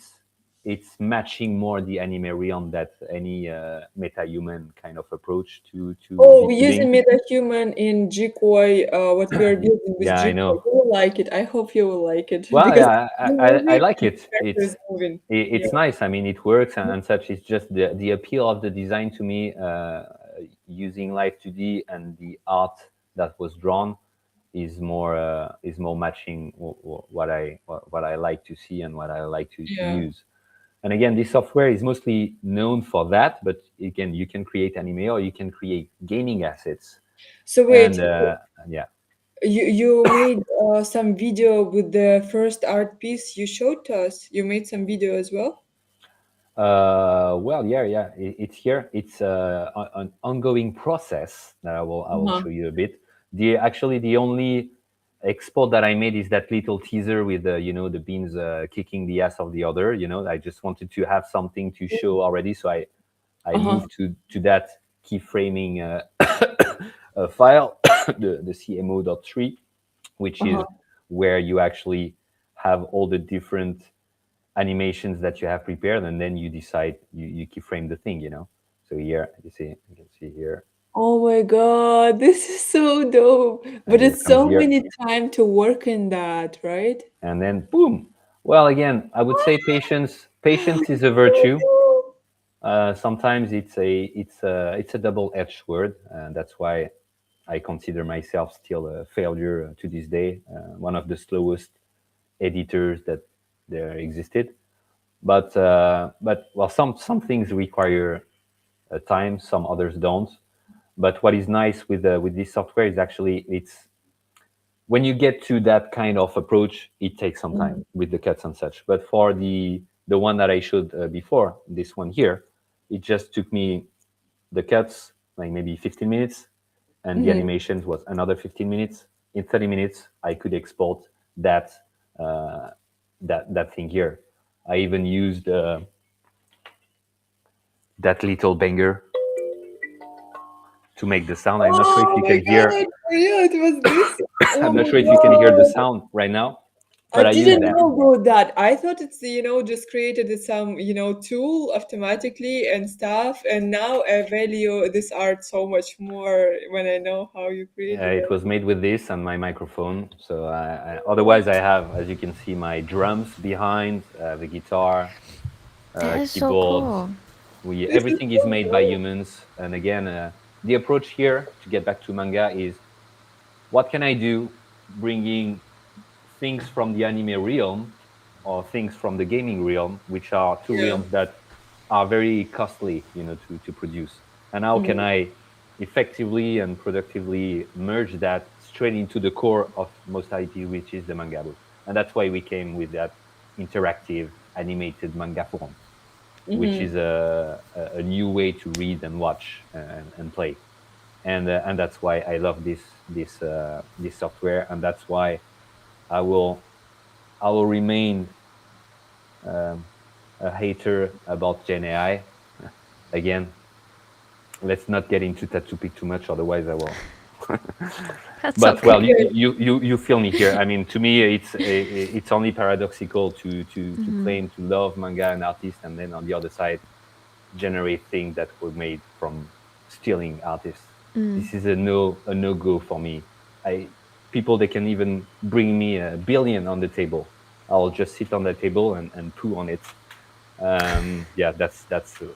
B: it's matching more the anime realm that any meta-human kind of approach to
A: oh, we're
B: VTubing.
A: using MetaHuman in Jikoi, what we are building with
B: Yeah, I
A: Jikoi.
B: know.
A: You will like it. I hope you will like it
B: Well,
A: because
B: yeah,
A: you're
B: I
A: moving
B: like
A: and
B: it.
A: the character is moving. Yeah.
B: It's nice. I mean, it works and such. It's just the appeal of the design to me, using Live 2D and the art that was drawn is more matching what I like to see and what I like to
A: Yeah.
B: use. And again, this software is mostly known for that. But again, you can create anime or you can create gaming assets.
A: So
B: And
A: wait,
B: yeah.
A: you made some video with the first art piece you showed to us. You made some video as well?
B: Well, yeah, it's here. It's an ongoing process that I will
A: Uh-huh.
B: show you a bit. The only export that I made is that little teaser with the the beans kicking the ass of the other. I just wanted to have something to show already, so I
A: Uh-huh.
B: moved to that keyframing file, the CMO.3, which is
A: Uh-huh.
B: where you actually have all the different animations that you have prepared, and then you decide you keyframe the thing, you know. So here you can see here,
A: Oh my God, this is so dope.
B: and
A: But
B: here
A: it's
B: comes
A: so
B: here,
A: many time to work in that, right?
B: and then boom. Well, again, I would say patience is a virtue. Sometimes it's a double-edged word, and that's why I consider myself still a failure to this day, one of the slowest editors that there existed. But well, some things require time, some others don't. But what is nice with this software is actually it's when you get to that kind of approach, it takes some time with the cuts and such. But for the one that I showed before, this one here, it just took me the cuts like maybe 15 minutes, and the
A: Mhm.
B: animations was another 15 minutes. In 30 minutes, I could export that uh, that thing here. I even used that little banger to make the sound. I'm not sure if
A: Oh
B: you
A: my
B: can hear.
A: God, for real, it was this. Oh
B: I'm not
A: my
B: sure if you can hear the
A: God.
B: sound right now,
A: I
B: but I used
A: didn't
B: that.
A: know about that. I thought it's, just created some, tool automatically and stuff. And now I value this art so much more when I know how you created
B: It
A: it.
B: was made with this and my microphone. So otherwise, I have, as you can see, my drums behind, the guitar,
C: That is so
B: keyboards.
C: cool.
B: We
A: This is
B: everything is
A: so
B: made by
A: cool.
B: humans. And again, the approach here to get back to manga is what can I do, bringing things from the anime realm or things from the gaming realm, which are two
A: Yeah.
B: realms that are very costly, to produce. And how can
A: Mhm.
B: I effectively and productively merge that straight into the core of most IP, which is the manga book? And that's why we came with that interactive animated manga form, which
A: Mhm.
B: is a new way to read and watch and play. And that's why I love this software, and that's why I will I will remain a hater about Gen AI. Again, let's not get into that topic too much, otherwise I will.
C: That's
B: But well,
C: okay.
B: you feel me here. I mean, to me, it's only paradoxical to claim to love manga and artists, and then on the other side, generate things that were made from stealing artists. This is a no go for me. I People, they can even bring me a billion on the table. I'll just sit on the table and poo on it. Yeah, that's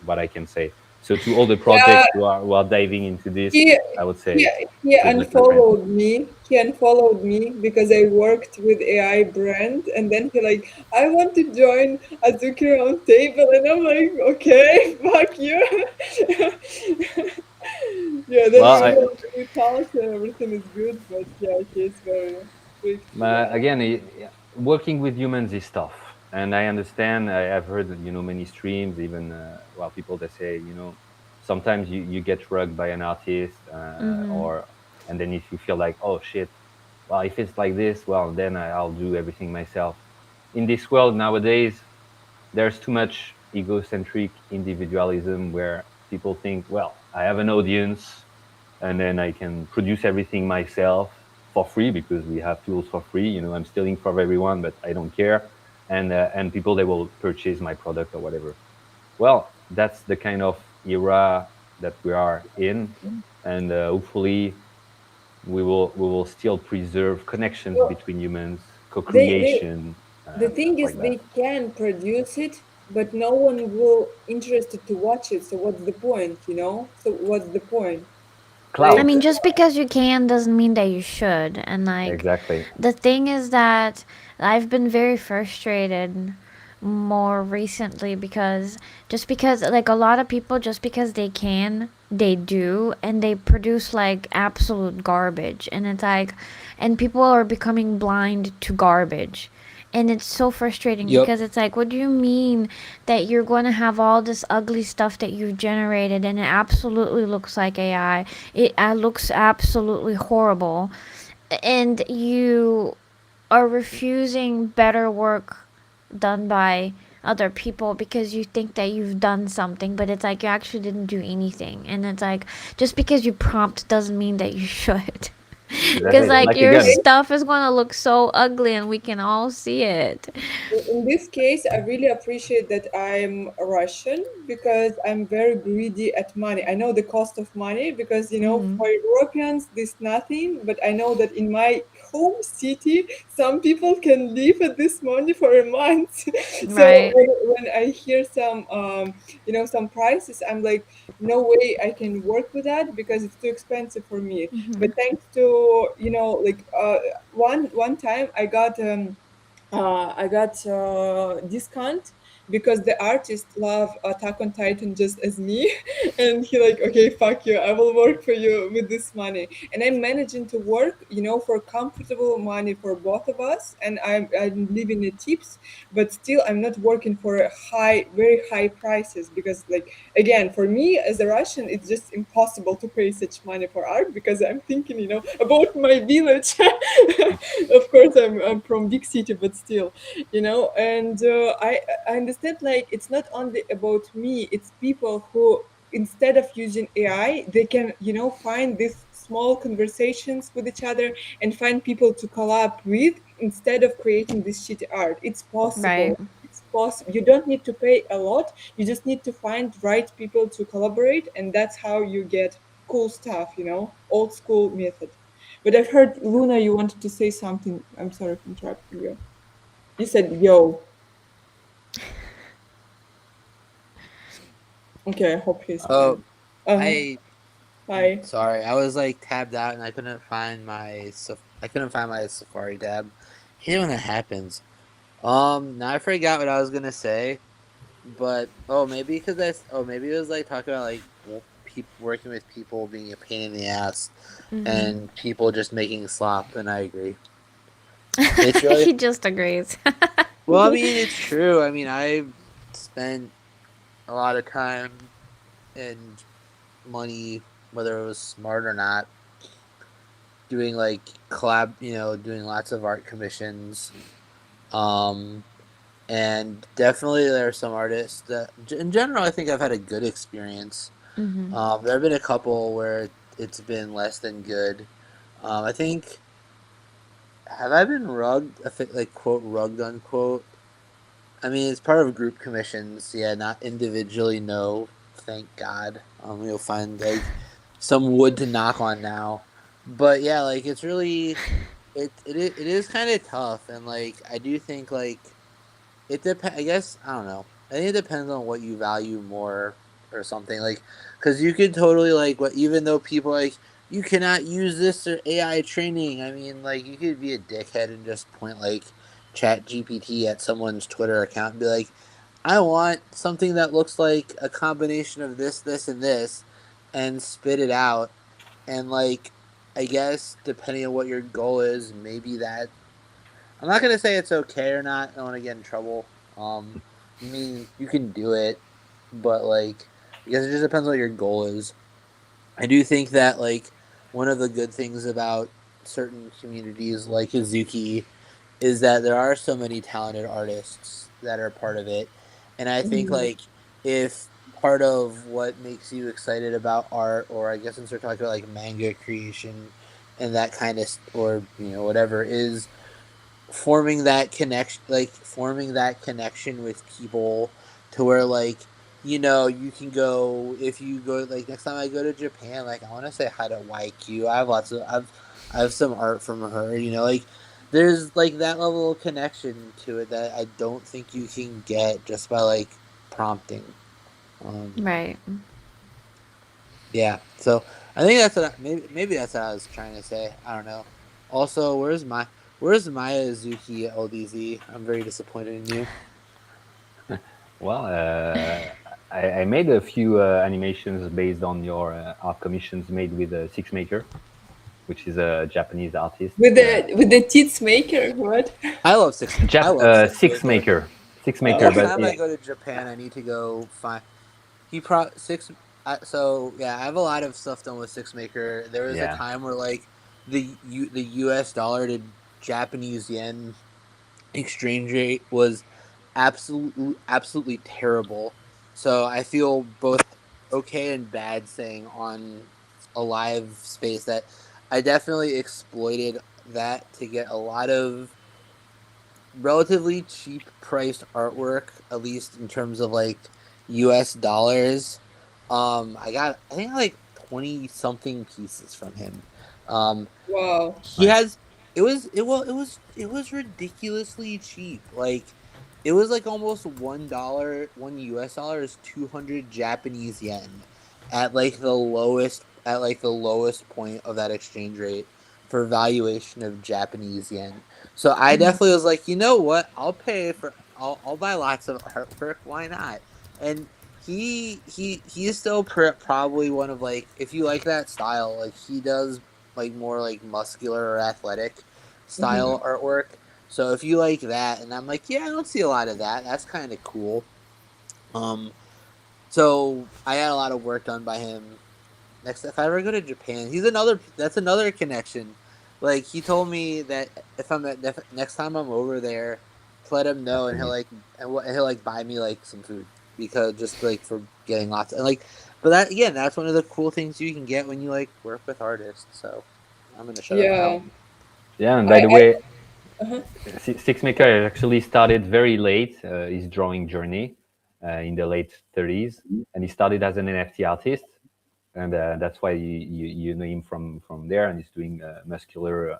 B: what I can say. So to all the
A: Yeah,
B: projects who are diving into this,
A: he
B: I would
A: he
B: say
A: he
B: good luck, my friend.
A: unfollowed me. He unfollowed me because I worked with AI brand, and then he like, I want to join Azuki Roundtable, and I'm like, okay, fuck you. Yeah, then
B: Well,
A: we talked and everything is good, but yeah, he's very strict. Yeah.
B: again, working with humans is tough, and I understand. I've heard many streams, even well, people that say sometimes you get rugged by an artist, or and then if you feel like, oh shit, well, if it's like this, well, then I'll do everything myself. In this world nowadays, there's too much egocentric individualism where people think, well, I have an audience and then I can produce everything myself for free because we have tools for free. I'm stealing from everyone, but I don't care. And people, they will purchase my product or whatever. Well, that's the kind of era that we are in, and hopefully we will still preserve connections
A: Well,
B: between humans,
A: they
B: co-creation,
A: the
B: and
A: thing
B: stuff
A: is
B: like that.
A: they can produce it, but no one will interested to watch it. So what's the point, So what's the point?
C: I
A: Like,
B: Cloud,
C: mean, just because you can doesn't mean that you should. And like,
B: exactly.
C: the thing is that I've been very frustrated more recently because just because like a lot of people just because they can they do and they produce like absolute garbage and it's like and people are becoming blind to garbage and it's so frustrating
D: Yep.
C: because it's like what do you mean that you're going to have all this ugly stuff that you've generated and it absolutely looks like AI, it looks absolutely horrible, and you are refusing better work done by other people because you think that you've done something, but it's like you actually didn't do anything. And it's like just because you prompt doesn't mean that you should. Because
B: Exactly.
C: like
B: Like
C: your
B: again,
C: stuff is gonna look so ugly and we can all see it.
A: In this case, I really appreciate that I'm Russian because I'm very greedy at money. I know the cost of money because, for Europeans, this nothing. But I know that in my home city, some people can live at this money for a month. So
C: Right.
A: when I hear some prices, I'm like, no way I can work with that because it's too expensive for me. But thanks to, one time I got discount because the artist love Attack on Titan just as me, and he like, okay, fuck you, I will work for you with this money, and I'm managing to work, for comfortable money for both of us, and I'm living the tips, but still I'm not working for a very high prices because, like, again, for me as a Russian, it's just impossible to pay such money for art because I'm thinking, about my village. Of course, I'm from big city, but still, and I understand, like, it's not only about me, it's people who, instead of using AI, they can, find these small conversations with each other and find people to collab with instead of creating this shitty art. It's
C: Right.
A: possible. It's possible. You don't need to pay a lot. You just need to find right people to collaborate, and that's how you get cool stuff, old school method. But I've heard, Luna, you wanted to say something. I'm sorry for interrupting you. You said yo. Okay, I hope he's
D: Oh,
A: fine. Uh-huh.
D: I
A: Hi.
D: sorry, I was like tabbed out and I couldn't find my Safari tab. I hate when that happens. Now I forgot what I was gonna say, but maybe it was like talking about like working with people being a pain in the ass and people just making slop, and I agree. It's really
C: He just agrees.
D: well. I mean, it's true. I mean, I've spent a lot of time and money, whether it was smart or not, doing like doing lots of art commissions. Um, and definitely there are some artists that, in general, I think I've had a good experience. There have been a couple where it's been less than good. I think have I been rugged? Like quote rugged unquote. I mean, it's part of group commissions. Yeah, not individually. No, thank God. You'll find like some wood to knock on now. But yeah, like it's really it is kind of tough, and like I do think like it depends. I guess I don't know. I think it depends on what you value more or something. Like, because you could totally like what even though people like you cannot use this or AI training. I mean, like you could be a dickhead and just point like Chat GPT at someone's Twitter account and be like, I want something that looks like a combination of this, and this, and spit it out. And like, I guess depending on what your goal is, maybe that I'm not gonna say it's okay or not. I don't want to get in trouble. I mean, you can do it, but like, I guess it just depends on what your goal is. I do think that like one of the good things about certain communities like Azuki is that there are so many talented artists that are part of it, and I think
A: Mhm.
D: like if part of what makes you excited about art, or I guess since we're talking about like manga creation and that kind of or whatever is forming that connection with people to where like you can go if you go like next time I go to Japan, like I want to say hi to YQ. I have some art from her, like there's like that level of connection to it that I don't think you can get just by like prompting. um
C: Right.
D: yeah, so I think maybe that's what I was trying to say. I don't know. Also, where's Maya Azuki LDZ? I'm very disappointed in you.
B: well, I made a few animations based on your art commissions made with Six Maker, which is a Japanese artist.
A: With the tits maker, what?
D: I love Six
B: Six
D: Maker.
B: Maker, Six Maker,
D: Next
A: Oh.
B: but
D: time I go to Japan, I need to go find he pro six. So yeah, I have a lot of stuff done with Six Maker. There was a
B: yeah,
D: time where like the U.S. dollar to Japanese yen exchange rate was absolutely terrible. So I feel both okay and bad saying on a live space that I definitely exploited that to get a lot of relatively cheap priced artwork, at least in terms of like US dollars. I think like 20 something pieces from him. Um
A: Wow.
D: he
B: Nice.
D: has it was ridiculously cheap. Like it was like almost $1, $1 is 200 Japanese yen at like the lowest point of that exchange rate for valuation of Japanese yen. So I
A: Mhm.
D: definitely was like, you know what? I'll buy lots of artwork. Why not? And he is still probably one of like, if you like that style, like he does like more like muscular or athletic
A: Mhm.
D: style artwork. So if you like that, and I'm like, yeah, I don't see a lot of that. That's kind of cool. Um, so I had a lot of work done by him. Next, if I ever go to Japan, he's another. That's another connection. Like he told me that if next time I'm over there, to let him know,
B: Have to
D: and
B: meet.
D: he'll like buy me like some food because just like for getting lots and like, but that again, that's one of the cool things you can get when you like work with artists. So I'm gonna shut up now.
A: Yeah.
B: Yeah, and by the
A: I
B: way,
A: uh-huh.
B: Six Maker actually started very late his drawing journey in the late 30s, and he started as an NFT artist, and that's why you know him from there, and he's doing muscular.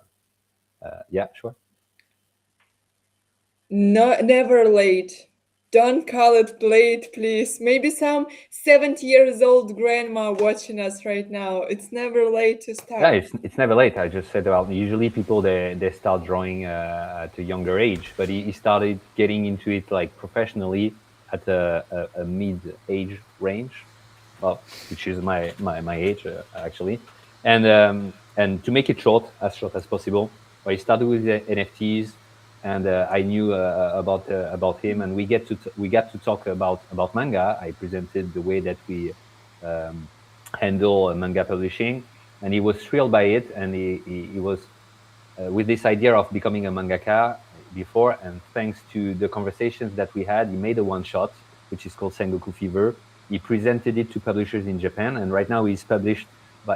B: Yeah, sure.
A: No, never late. Don't call it late, please. Maybe some 70 years old grandma watching us right now. It's never late to
B: Yeah,
A: start.
B: it's never late. I just said about usually people they start drawing at a younger age, but he started getting into it like professionally at a mid age range, well, which is my age actually, and to make it short as possible, well, he started with the NFTs, and I knew about him, and we got to talk about manga. I presented the way that we um, handle manga publishing, and he was thrilled by it, and he was with this idea of becoming a mangaka before, and thanks to the conversations that we had, he made a one shot, which is called Sengoku Fever. He presented it to publishers in Japan, and right now he's published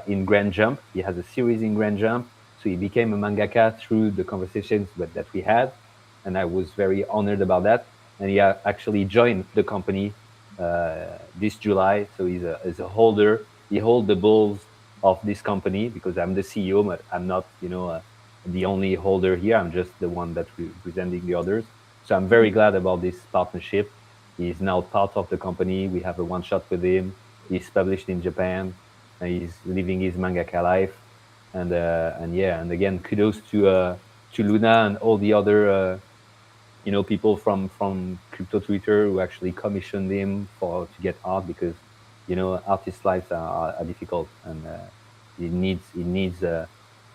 B: in Grand Jump. He has a series in Grand Jump, so he became a mangaka through the conversations that we had, and I was very honored about that. And he actually joined the company this July, so he's a holder. He holds the balls of this company because I'm the CEO, but I'm not, the only holder here. I'm just the one that representing the others. So I'm very glad about this partnership. He's now part of the company. We have a one shot with him. He's published in Japan, and he's living his mangaka life. And yeah, and again, kudos to Luna and all the other people from crypto Twitter who actually commissioned him for to get art, because artists' lives are difficult, and it needs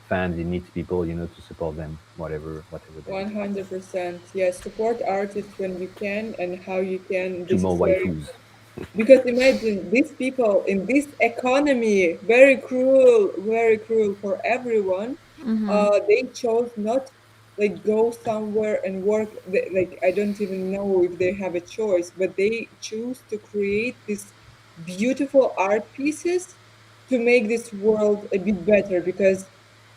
B: fans, it needs people to support them, whatever they do.
A: 100%. Yes, support artists when you can and how you can.
B: Two
A: This
B: more
A: is very
B: waifus.
A: because imagine these people in this economy, very cruel for everyone. They chose not like go somewhere and work. Like I don't even know if they have a choice, but they choose to create these beautiful art pieces to make this world a bit better because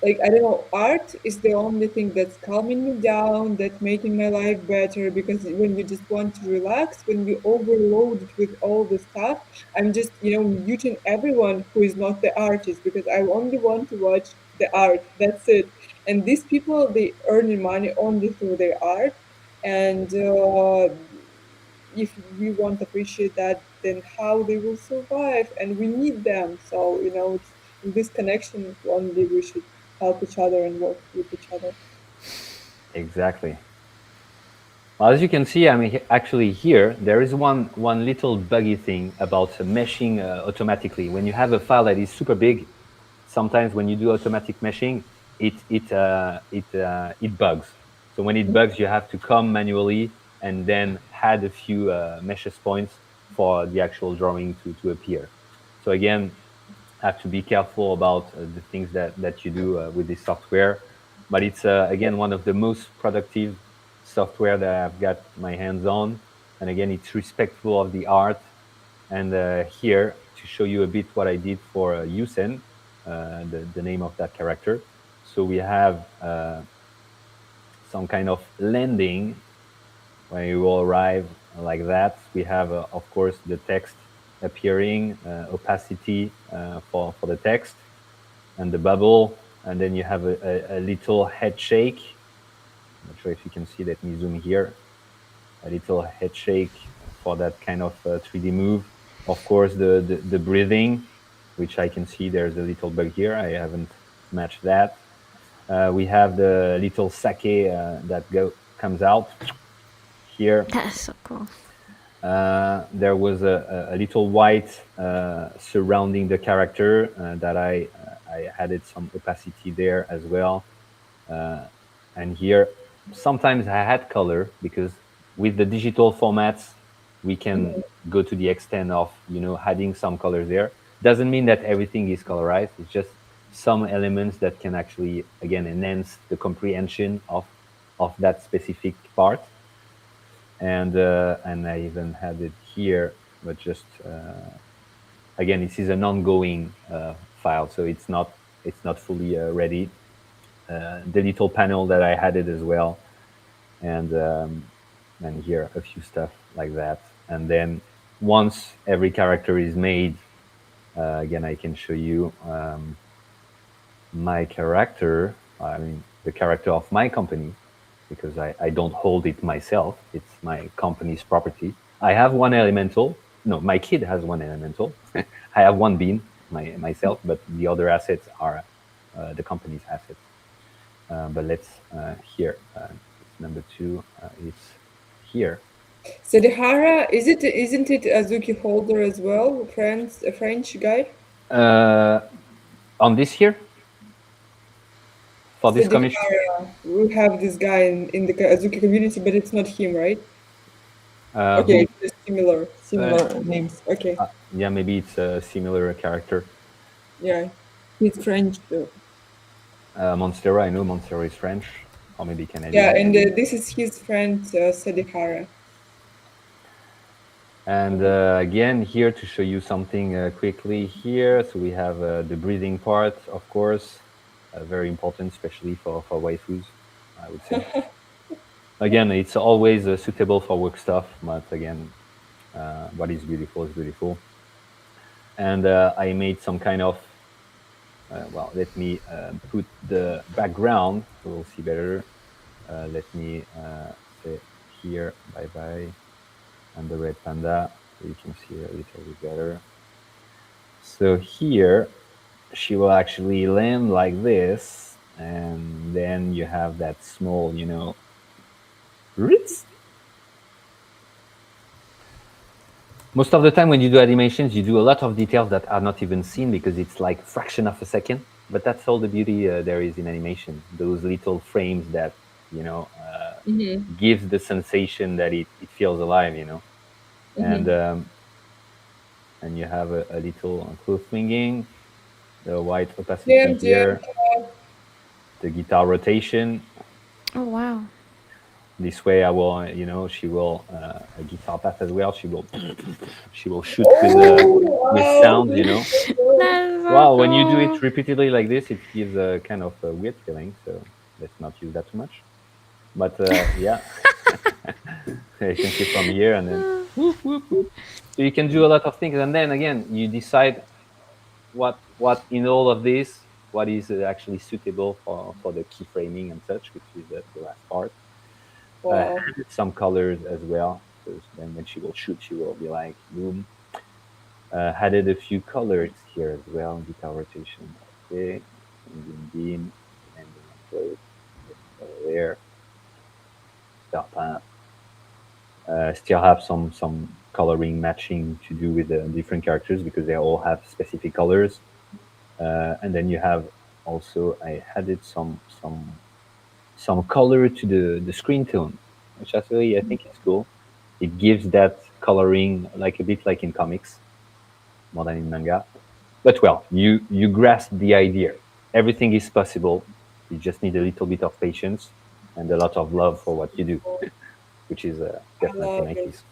A: like I don't know, art is the only thing that's calming me down, that's making my life better. Because when you just want to relax, when you overload it with all the stuff, I'm just muting everyone who is not the artist because I only want to watch the art. That's it. And these people, they earning money only through their art, and if we won't appreciate that, then how they will survive? And we need them. So it's in this connection only we should help each other and work with each other.
B: Exactly. Well, as you can see, I mean, actually here there is one little buggy thing about meshing automatically. When you have a file that is super big, sometimes when you do automatic meshing, it bugs. So when it bugs, you have to come manually and then add a few meshes points for the actual drawing to appear. So again, have to be careful about the things that you do with this software. But it's again one of the most productive software that I've got my hands on. And again, it's respectful of the art. And here to show you a bit what I did for Yusen. the name of that character. So we have some kind of landing when you will arrive like that. We have, of course, the text appearing, opacity for the text, and the bubble. And then you have a little head shake. I'm not sure if you can see. Let me zoom here. A little head shake for that kind of 3D move. Of course, the breathing, which I can see there's a little bug here. I haven't matched that. We have the little sake that comes out here.
C: That's so cool.
B: There was a little white surrounding the character that I added some opacity there as well. And here, sometimes I had color because with the digital formats, we can go to the extent of adding some colors there. Doesn't mean that everything is colorized. It's just some elements that can actually again enhance the comprehension of that specific part. And I even had it here, but just again, this is an ongoing file, so it's not fully ready. The little panel that I had it as well, and here a few stuff like that. And then once every character is made, again, I can show you my character. I mean, the character of my company, because I don't hold it myself. It's my company's property. I have one elemental. No, my kid has one elemental. I have one bean myself, but the other assets are the company's assets. But let's here. It's number two. It's here.
A: Sedihara, isn't it Azuki Holder as well? A French guy?
B: Uh, on this here for this commission.
A: Sedihara. We have this guy in the Azuki community, but it's not him, right?
B: Who
A: Okay,
B: is?
A: it's just similar names. Okay,
B: Yeah, maybe it's a similar character.
A: yeah, he's French too.
B: Monstera. I know Monstera is French, or maybe
A: Yeah,
B: Canadian.
A: and this is his friend Sedihara.
B: And again, here to show you something quickly here. So we have the breathing part, of course, very important, especially for waifus, I would say. Again, it's always suitable for work stuff, but again, what is beautiful is beautiful. And I made some kind of, well, let me put the background so we'll see better. Let me say here, bye bye, and the red panda, so you can see a little bit better. So here, she will actually land like this, and then you have that small, ritz. Most of the time when you do animations, you do a lot of details that are not even seen because it's like fraction of a second. But that's all the beauty there is in animation. Those little frames that gives the sensation that it feels alive. And you have a little close swinging, the white opacity
A: Jam, jam.
B: here, the guitar rotation.
C: Oh wow.
B: This way, I will, she will a guitar path as well. She will shoot
A: Oh,
B: with
A: wow,
B: sound.
A: this is so
C: That's
A: cool.
C: so
B: Well, when you do it
C: cool.
B: repeatedly like this, it gives a kind of a weird feeling. So let's not use that too much. But yeah, you can see from here, and then whoop, whoop, whoop. So you can do a lot of things, and then again, you decide what in all of this, what is actually suitable for the keyframing and such, which is the last part.
A: Wow.
B: Added some colors as well, because then when she will shoot, she will be like boom. Added a few colors here as well. Guitar rotation, okay. Swinging beam, landing on close, color there. Start path. Still have some coloring matching to do with the different characters because they all have specific colors. And then you have also I added some color to the screen tone, which actually I think is cool. It gives that coloring like a bit like in comics, more than in manga. But well, you grasp the idea. Everything is possible. You just need a little bit of patience and a lot of love for what you do, which is
A: I
B: definitely
A: love
B: my
A: it.
B: case.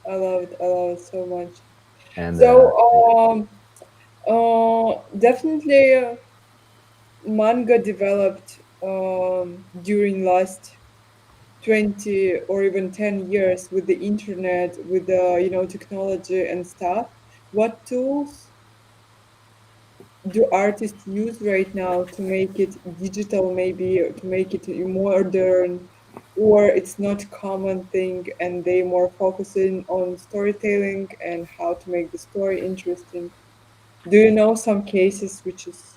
A: I love it. I love it so much.
B: And
A: So, Definitely, manga developed during last 20 or even 10 years with the internet, with the technology and stuff. What tools do artists use right now to make it digital, maybe to make it modern, or it's not common thing and they more focusing on storytelling and how to make the story interesting? Do you know some cases which is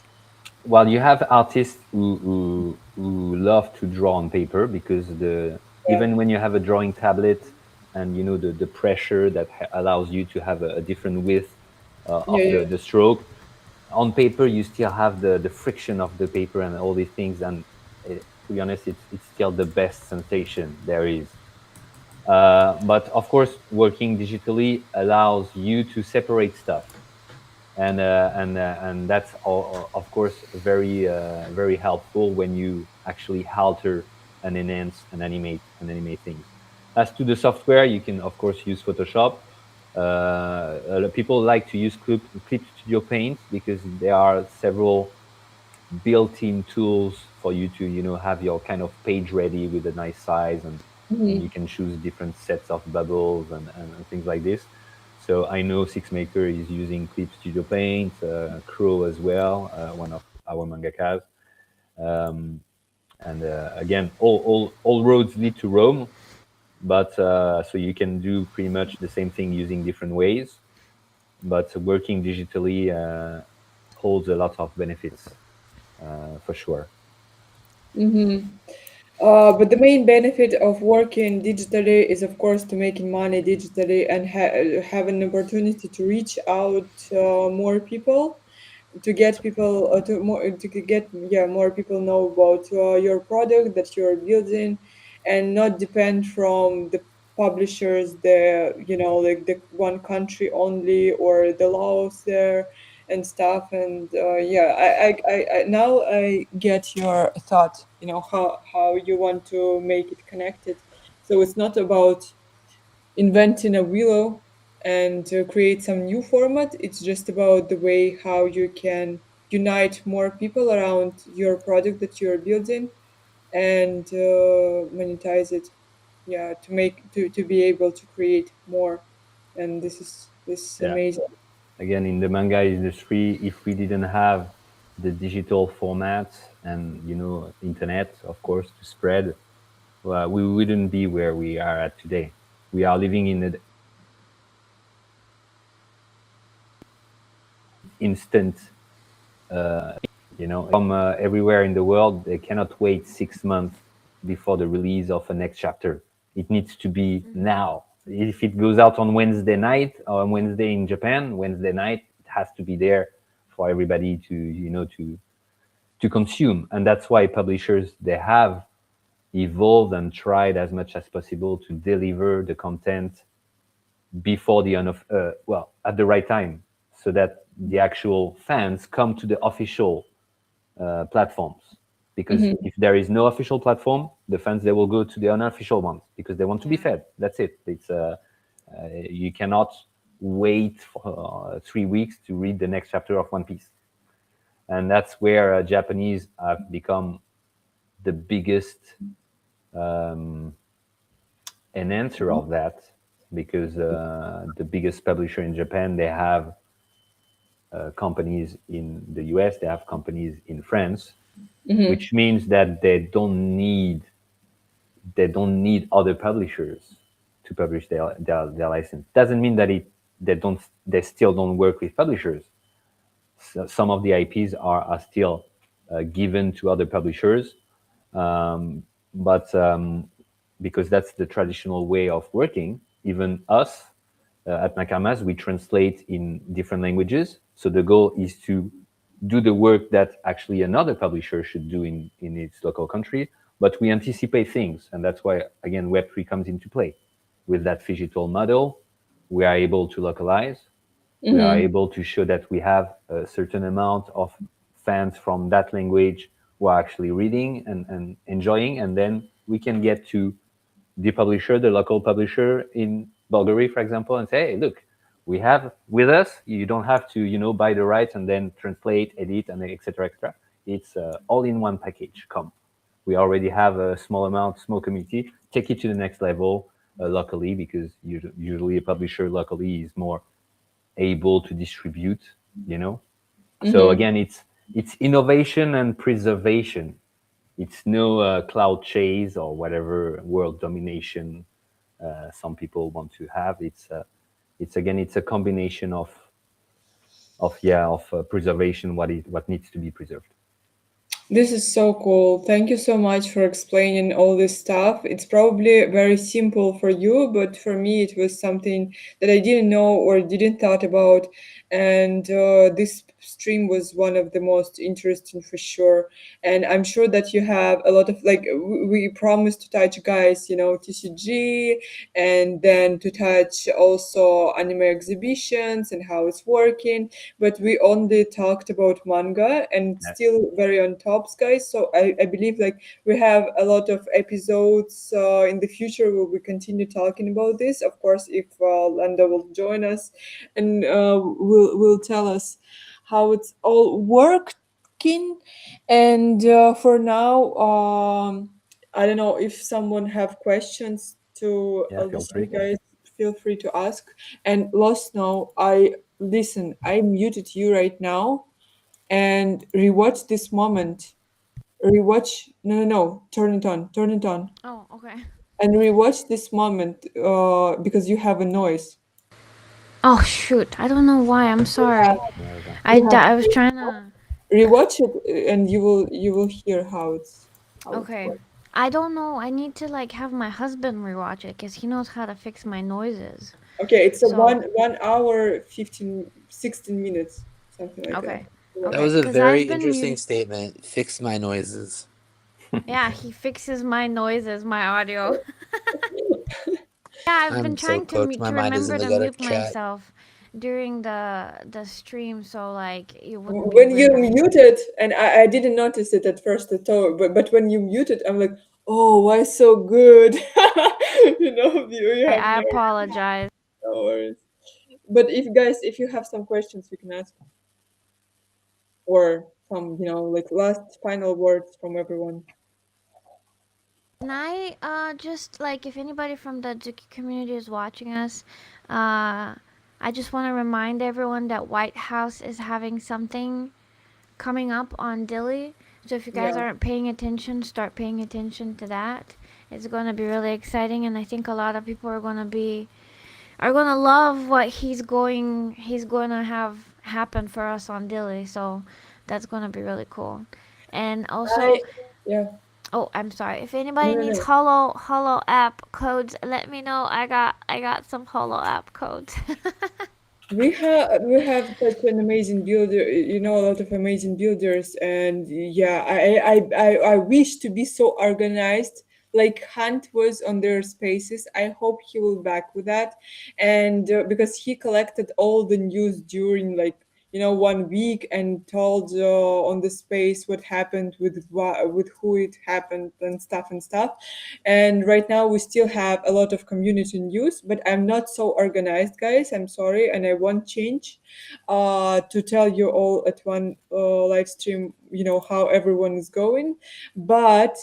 B: Well, you have artists who love to draw on paper because the
A: yeah,
B: even when you have a drawing tablet and you know the pressure that allows you to have a different width
A: yeah,
B: of
A: yeah.
B: the stroke on paper, you still have the friction of the paper and all these things, and to be honest, it's still the best sensation there is. But of course, working digitally allows you to separate stuff, and that's all, of course very helpful when you actually alter and enhance and animate things. As to the software, you can of course use Photoshop. A lot of people like to use Clip Studio Paint because there are several built-in tools for you to have your kind of page ready with a nice size, and you
A: Mhm.
B: can choose different sets of bubbles and things like this. So I know Sixmaker is using Clip Studio Paint, Crow as well, one of our mangakas. And again, all roads lead to Rome, but so you can do pretty much the same thing using different ways, but working digitally holds a lot of benefits, for sure.
A: But the main benefit of working digitally is, of course, to making money digitally and have an opportunity to reach out more people, to get people to get more people know about your product that you're building, and not depend from the publishers, the like the one country only or the laws there and stuff. And yeah, I now I get your thought, how you want to make it connected. So it's not about inventing a wheel and create some new format. It's just about the way how you can unite more people around your product that you're building and monetize it. Yeah, to be able to create more. And this is
B: Yeah.
A: amazing.
B: Again, in the manga industry, if we didn't have the digital formats and internet, of course, to spread, well, we wouldn't be where we are at today. We are living in an instant, from everywhere in the world. They cannot wait 6 months before the release of a next chapter. It needs to be now. If it goes out on Wednesday night or on Wednesday in Japan, Wednesday night, it has to be there for everybody to consume. And that's why publishers, they have evolved and tried as much as possible to deliver the content before the well, at the right time, so that the actual fans come to the official platforms. Because
A: Hmm.
B: if there is no official platform, the fans, they will go to the unofficial ones because they want to be
C: Yeah.
B: fed. That's it. You cannot wait for 3 weeks to read the next chapter of One Piece. And that's where Japanese have become the biggest enhancer of that, because the biggest publisher in Japan, they have companies in the US, they have companies in France,
A: Hmm.
B: which means that they don't need other publishers to publish their license. Doesn't mean that they still don't work with publishers. So some of the IPs are still given to other publishers, but because that's the traditional way of working. Even us at Nakamas, we translate in different languages. So the goal is to do the work that actually another publisher should do in its local country, but we anticipate things. And that's why, again, Web3 comes into play. With that phygital model, we are able to localize. We are
A: Hmm.
B: able to show that we have a certain amount of fans from that language who are actually reading and enjoying. And then we can get to the publisher, the local publisher in Bulgaria, for example, and say, hey, look, We have with us, you don't have to buy the rights and then translate, edit, and etc. etc. It's all in one package. Come, we already have a small amount, small community. Take it to the next level locally, because usually a publisher locally is more able to distribute. You know, so
A: Mm-hmm.
B: again, it's innovation and preservation. It's no cloud chase or whatever world domination some people want to have. It's again, it's a combination of preservation, what needs to be preserved.
A: This is so cool. Thank you so much for explaining all this stuff. It's probably very simple for you, but for me, it was something that I didn't know or didn't thought about. And this stream was one of the most interesting for sure. And I'm sure that you have a lot of like we promised to touch guys, TCG, and then to touch also anime exhibitions and how it's working, but we only talked about manga and
B: Yes.
A: still very on tops, guys. So I believe like we have a lot of episodes in the future where we continue talking about this. Of course, if Landa will join us and will tell us how it's all working. And for now, I don't know if someone have questions to
B: Yeah, feel
A: listen,
B: free.
A: guys. Feel free to ask. And last now, I muted you right now and rewatch this moment. Rewatch. No, no, no. Turn it on. Turn it on.
C: Oh, okay.
A: And rewatch this moment because you have a noise.
C: Oh shoot! I don't know why. I'm sorry.
B: Yeah,
A: You have
C: I was trying to.
A: rewatch it and you will hear how it's
C: Okay.
A: works.
C: I don't know. I need to like have my husband rewatch it because he knows how to fix my noises.
A: Okay, it's a
C: So
A: 1 hour 16 minutes, something like that.
C: okay,
D: That
C: okay.
D: was a
C: Because
D: very
C: I've been
D: interesting
C: mute.
D: statement. Fix my noises.
C: Yeah, he fixes my noises, my audio. Yeah, I've been
D: I'm so
C: trying to
D: cooked. My mind is in
C: remember
D: the
C: to
D: gutter
C: mute
D: chat.
C: myself during the stream, so like it wouldn't be
A: When you
C: weird.
A: muted, and I didn't notice it at first at all, but when you muted, I'm like, oh, why so good? You have
C: I apologize.
A: no worries. But if guys, if you have some questions, you can ask, or some, like last final words from everyone.
C: Can I just like if anybody from the Azuki community is watching us, uh, I just want to remind everyone that White House is having something coming up on Dilly. So if you guys
A: Yeah.
C: aren't paying attention, start paying attention to that. It's going to be really exciting, and I think a lot of people are going to love what he's going to have happen for us on Dilly. So that's going to be really cool. And
A: I
C: also,
A: Yeah.
C: oh, I'm sorry. If
A: No,
C: anybody
A: no,
C: needs
A: no.
C: Holo app codes, let me know. I got some Holo app codes.
A: We have such an amazing builder, a lot of amazing builders, and yeah, I wish to be so organized like Hunt was on their spaces. I hope he will back with that, and because he collected all the news during like 1 week and told on the space what happened with who it happened and stuff. And right now we still have a lot of community news, but I'm not so organized, guys. I'm sorry, and I won't change to tell you all at one live stream how everyone is going. But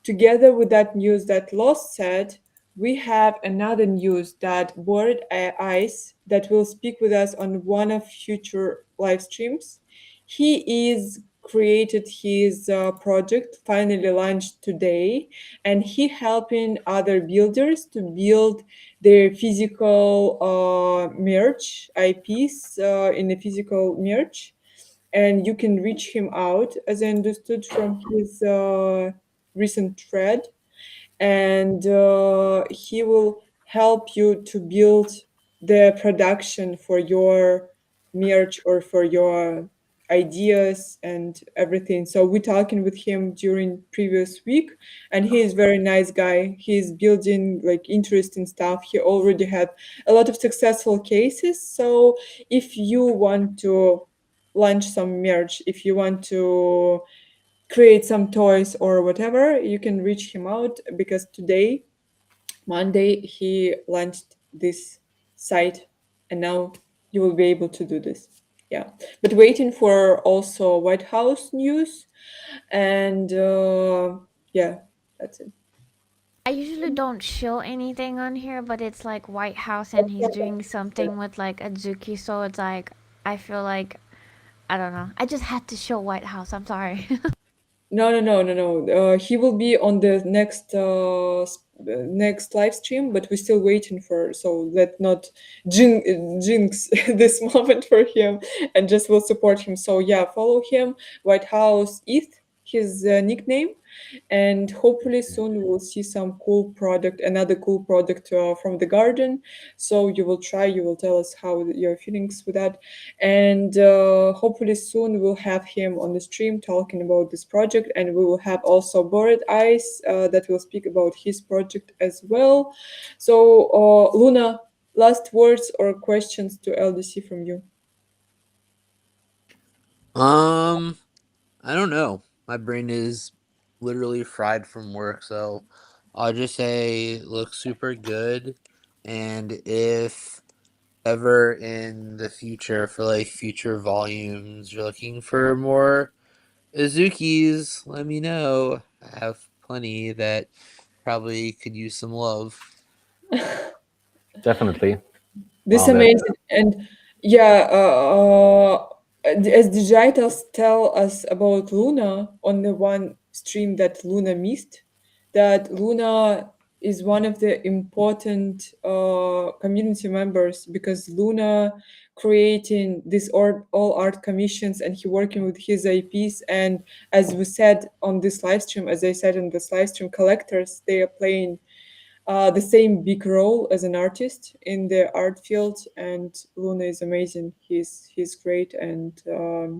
A: together with that news that Lost said, we have another news that Bored Ice that will speak with us on one of future live streams. He is created his project, finally launched today, and he helping other builders to build their physical merch IPs in a physical merch. And you can reach him out, as I understood from his recent thread, and he will help you to build the production for your merch or for your ideas and everything. So we're talking with him during previous week, and he is very nice guy. He's building like interesting stuff. He already had a lot of successful cases. So if you want to launch some merch, if you want to create some toys or whatever, you can reach him out because today, Monday, he launched this site. and now you will be able to do this. Yeah, but waiting for also White House news, and yeah, that's it.
C: I usually don't show anything on here, but it's like White House and he's doing something with like Azuki, so it's like I feel like I don't know. I just had to show White House. I'm sorry.
A: No, no, no, no, no. He will be on the next live stream, but we're still waiting for. So let not jinx this moment for him, and just will support him. So yeah, follow him. White House ETH, his nickname, and hopefully soon we will see some cool product, another cool product from the garden. So you will try. You will tell us how your feelings with that, and hopefully soon we'll have him on the stream talking about this project, and we will have also Bored Eyes that will speak about his project as well. So Luna, last words or questions to LDC from you?
D: I don't know. My brain is literally fried from work, so I'll just say looks super good. And if ever in the future for like future volumes you're looking for more Azukis, let me know. I have plenty that probably could use some love.
B: Definitely.
A: This
B: Well, that
A: amazing, and yeah, as Digitals tell us about Luna on the one stream that Luna missed, that Luna is one of the important community members, because Luna creating this all art commissions, and he working with his IPs, and as we said on this live stream, as I said in this live stream, collectors, they are playing the same big role as an artist in the art field, and Luna is amazing. He's great, and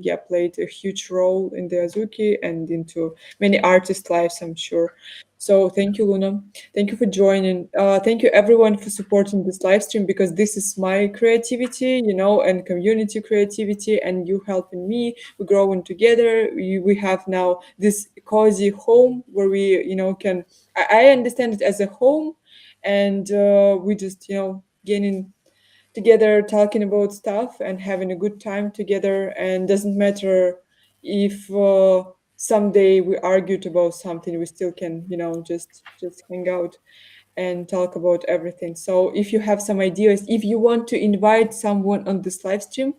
A: yeah, played a huge role in the Azuki and into many artist lives, I'm sure. So thank you, Luna. Thank you for joining. Thank you everyone for supporting this live stream, because this is my creativity, and community creativity, and you helping me. We're growing together. We have now this cozy home where we, can. I understand it as a home, and we just, getting together, talking about stuff, and having a good time together. And doesn't matter if someday we argued about something, we still can, just hang out and talk about everything. So if you have some ideas, if you want to invite someone on this live stream,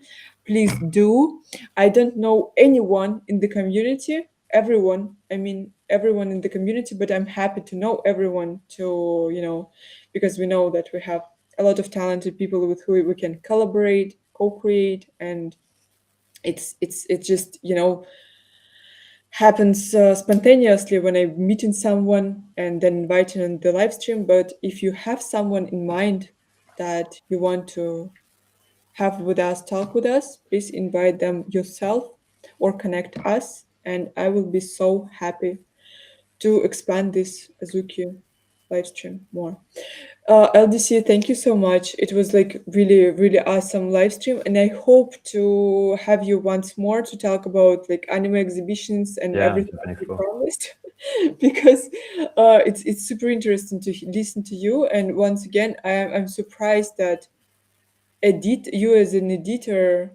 A: please do. I don't know anyone in the community, everyone, I mean everyone in the community, but I'm happy to know everyone, to, because we know that we have a lot of talented people with who we can collaborate, co-create, and it's just, happens spontaneously when I'm meeting someone and then inviting on the live stream. But if you have someone in mind that you want to have with us, talk with us, please invite them yourself or connect us, and I will be so happy to expand this Azuki live stream more. LDC, thank you so much. It was like really, really awesome live stream, and I hope to have you once more to talk about like anime exhibitions and
B: yeah,
A: everything
B: Japan
A: we
B: Expo.
A: promised, because it's super interesting to listen to you. And once again, I'm surprised that you as an editor,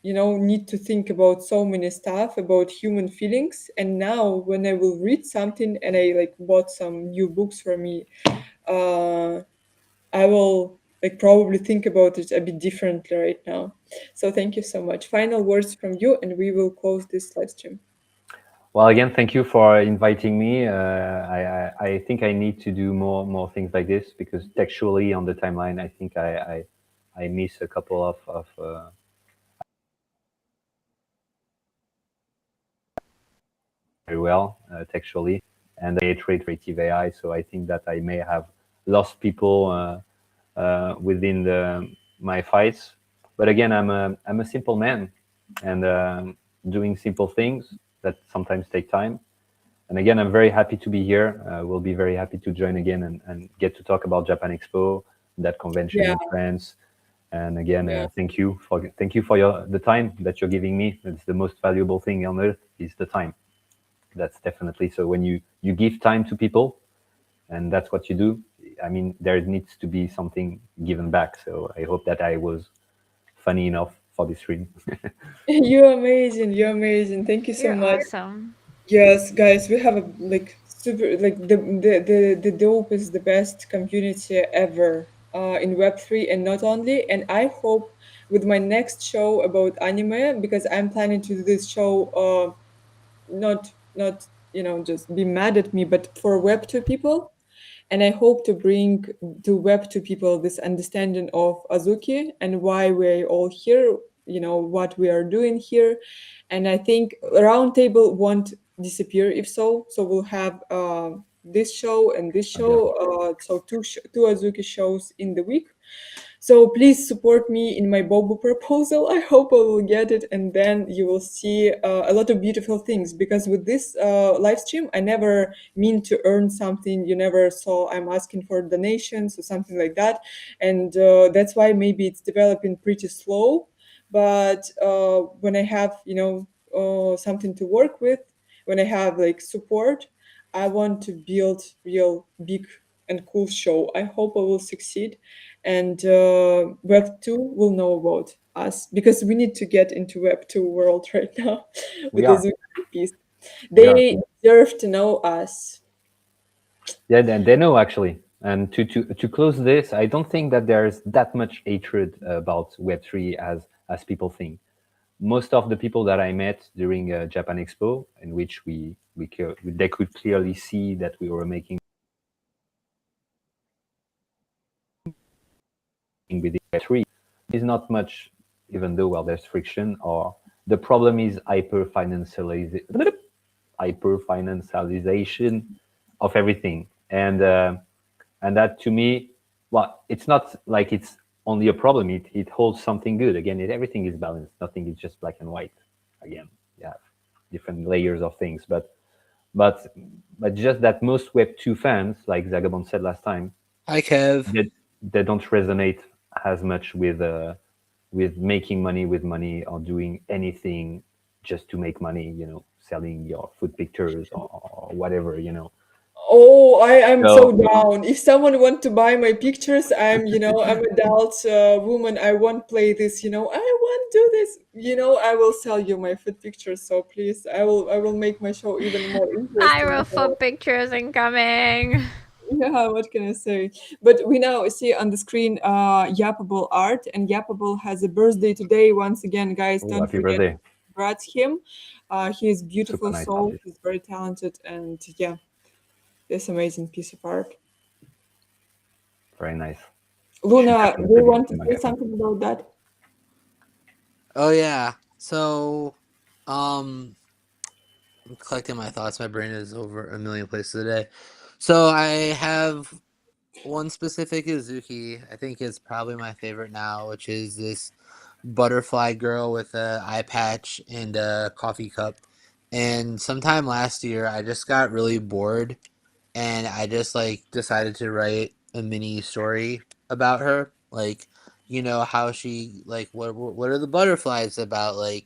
A: need to think about so many stuff about human feelings. And now when I will read something, and I like bought some new books for me, uh I will like probably think about it a bit differently right now. So thank you so much. Final words from you, and we will close this live stream.
B: Well, again, thank you for inviting me. I think I need to do more things like this, because textually on the timeline, I think I miss a couple of very well textually, and I trade creative AI. So I think that I may have lost people within my fights. But again, I'm a simple man, and doing simple things that sometimes take time. And again, I'm very happy to be here. We'll be very happy to join again and get to talk about Japan Expo, that convention
A: Yeah,
B: in France. And again,
A: yeah,
B: thank you for the time that you're giving me. It's the most valuable thing on earth, is the time. That's definitely so. When you give time to people, and that's what you do, I mean, there needs to be something given back. So I hope that I was funny enough for this stream.
A: You're amazing. You're amazing. Thank you so
C: You're
A: much.
C: awesome.
A: Yes, guys, we have a like super like the dope is the best community ever in Web3, and not only. And I hope with my next show about anime, because I'm planning to do this show not just be mad at me, but for Web2 people. And I hope to bring to Web2 people this understanding of Azuki and why we're all here, what we are doing here. And I think Roundtable won't disappear if so. So we'll have this show and this
B: Oh, yeah.
A: show, so two Azuki shows in the week. So please support me in my Bobo proposal. I hope I will get it, and then you will see a lot of beautiful things. Because with this live stream, I never mean to earn something. You never saw I'm asking for donations or something like that, and that's why maybe it's developing pretty slow. But when I have something to work with, when I have like support, I want to build real big and cool show. I hope I will succeed, and Web 2 will know about us, because we need to get into Web 2 world right now
B: We
A: with the
B: are.
A: Zuki piece.
B: We are.
A: They deserve to know us.
B: Yeah, they know actually. And to close this, I don't think that there's that much hatred about Web3 as people think. Most of the people that I met during Japan Expo, in which they could clearly see that we were making with the Web3, is not much, even though well there's friction. Or the problem is hyper financialization of everything, and that to me, well, it's not like it's only a problem. It holds something good. Again, everything is balanced. Nothing is just black and white. Again, yeah, different layers of things. But but just that most Web2 fans, like Zagabond said last time,
D: Hi, Kev.
B: they don't resonate as much with making money with money, or doing anything just to make money. Selling your food pictures, or whatever.
A: Oh, I'm so
B: So
A: down. If someone want to buy my pictures, I'm adult woman. I won't play this. I won't do this. I will sell you my food pictures. So please, I will make my show even more interesting.
C: Viral for pictures incoming.
A: Yeah, what can I say? But we now see on the screen Yapable art, and Yapable has a birthday today. Once again, guys,
B: oh,
A: don't
B: happy
A: forget to
B: birthday.
A: congrats him. He's
B: Super
A: beautiful
B: nice
A: soul.
B: artist.
A: He's very talented, and yeah, this amazing piece of art.
B: Very nice. Should
A: Luna, do
B: definitely
A: you
B: visit
A: want
B: the
A: to say
B: manga fest.
A: something about that?
D: Oh yeah. So, um, I'm collecting my thoughts. My brain is over a million places today. So I have one specific Izuki. I think is probably my favorite now, which is this butterfly girl with a eye patch and a coffee cup. And sometime last year, I just got really bored and I just like decided to write a mini story about her, like how she like what are the butterflies about, like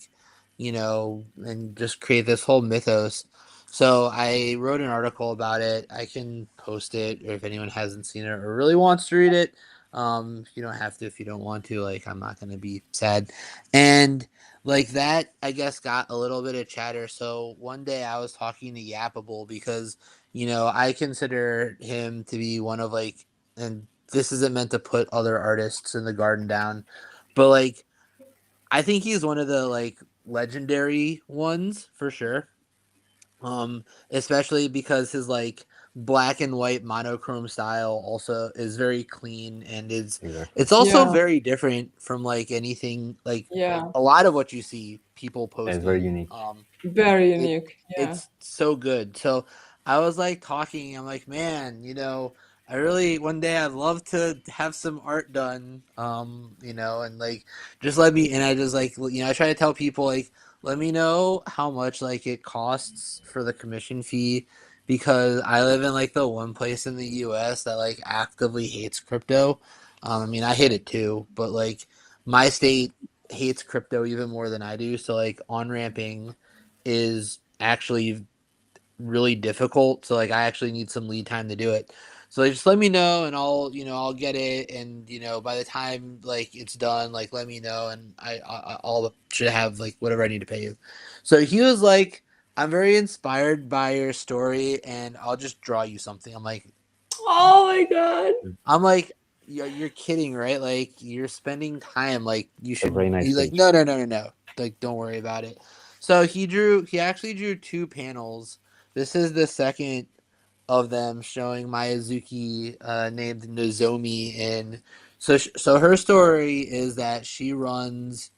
D: and just create this whole mythos. So I wrote an article about it. I can post it, or if anyone hasn't seen it or really wants to read it, you don't have to if you don't want to. Like I'm not gonna be sad, and like that I guess got a little bit of chatter. So one day I was talking to Yapable because I consider him to be one of like, and this isn't meant to put other artists in the garden down, but like, I think he's one of the like legendary ones for sure. Especially because his like black and white monochrome style also is very clean and
B: Exactly.
D: it's also
A: Yeah,
D: very different from like anything like
A: yeah,
D: a lot of what you see people
B: Yeah, it's very
D: posting.
B: unique.
A: very
D: It
A: unique. Yeah.
D: it's so good. So I was like talking, I'm like, man, I really one day I'd love to have some art done. And like just let me and I just like I try to tell people like let me know how much like it costs for the commission fee because I live in like the one place in the US that like actively hates crypto. I mean I hate it too, but like my state hates crypto even more than I do. So like on ramping is actually really difficult. So like I actually need some lead time to do it. So like, just let me know, and I'll get it, and by the time like it's done, like let me know, and I'll should have like whatever I need to pay you. So he was like, I'm very inspired by your story, and I'll just draw you something.
A: Oh my god.
D: I'm like, you're kidding, right? Like you're spending time, like you
B: A
D: should.
B: very nice
D: He's like,
B: page.
D: no, like don't worry about it. So he actually drew two panels. This is the second of them showing Miyazuki named Nozomi in. So her story is that she runs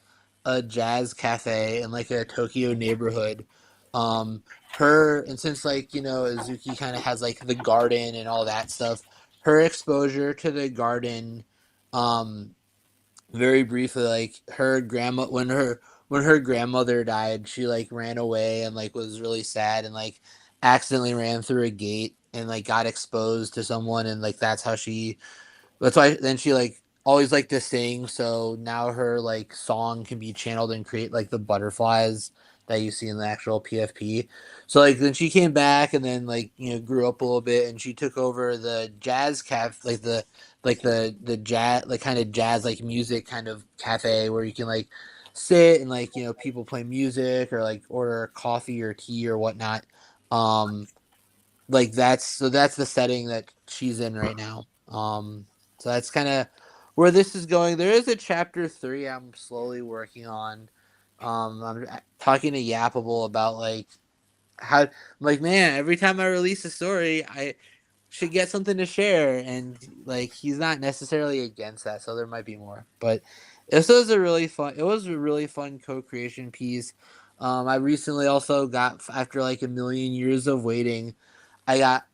D: a jazz cafe in like a Tokyo neighborhood. Her and since like Azuki kind of has like the garden and all that stuff, her exposure to the garden, um, very briefly, like her grandma when her grandmother died, she like ran away and like was really sad and like accidentally ran through a gate and like got exposed to someone, and like that's why then she like always liked to sing, so now her like song can be channeled and create like the butterflies that you see in the actual PFP. So like then she came back and then like grew up a little bit, and she took over the jazz like the jazz like kind of jazz like music kind of cafe where you can like sit and like people play music or like order coffee or tea or whatnot. Um like that's the setting that she's in right now. So that's kind of where this is going. There is a chapter 3 I'm slowly working on. I'm talking to Yappable about like how I'm like, man, every time I release a story I should get something to share, and like he's not necessarily against that, so there might be more. But it was a really fun co-creation piece. I recently also got, after like a million years of waiting, I got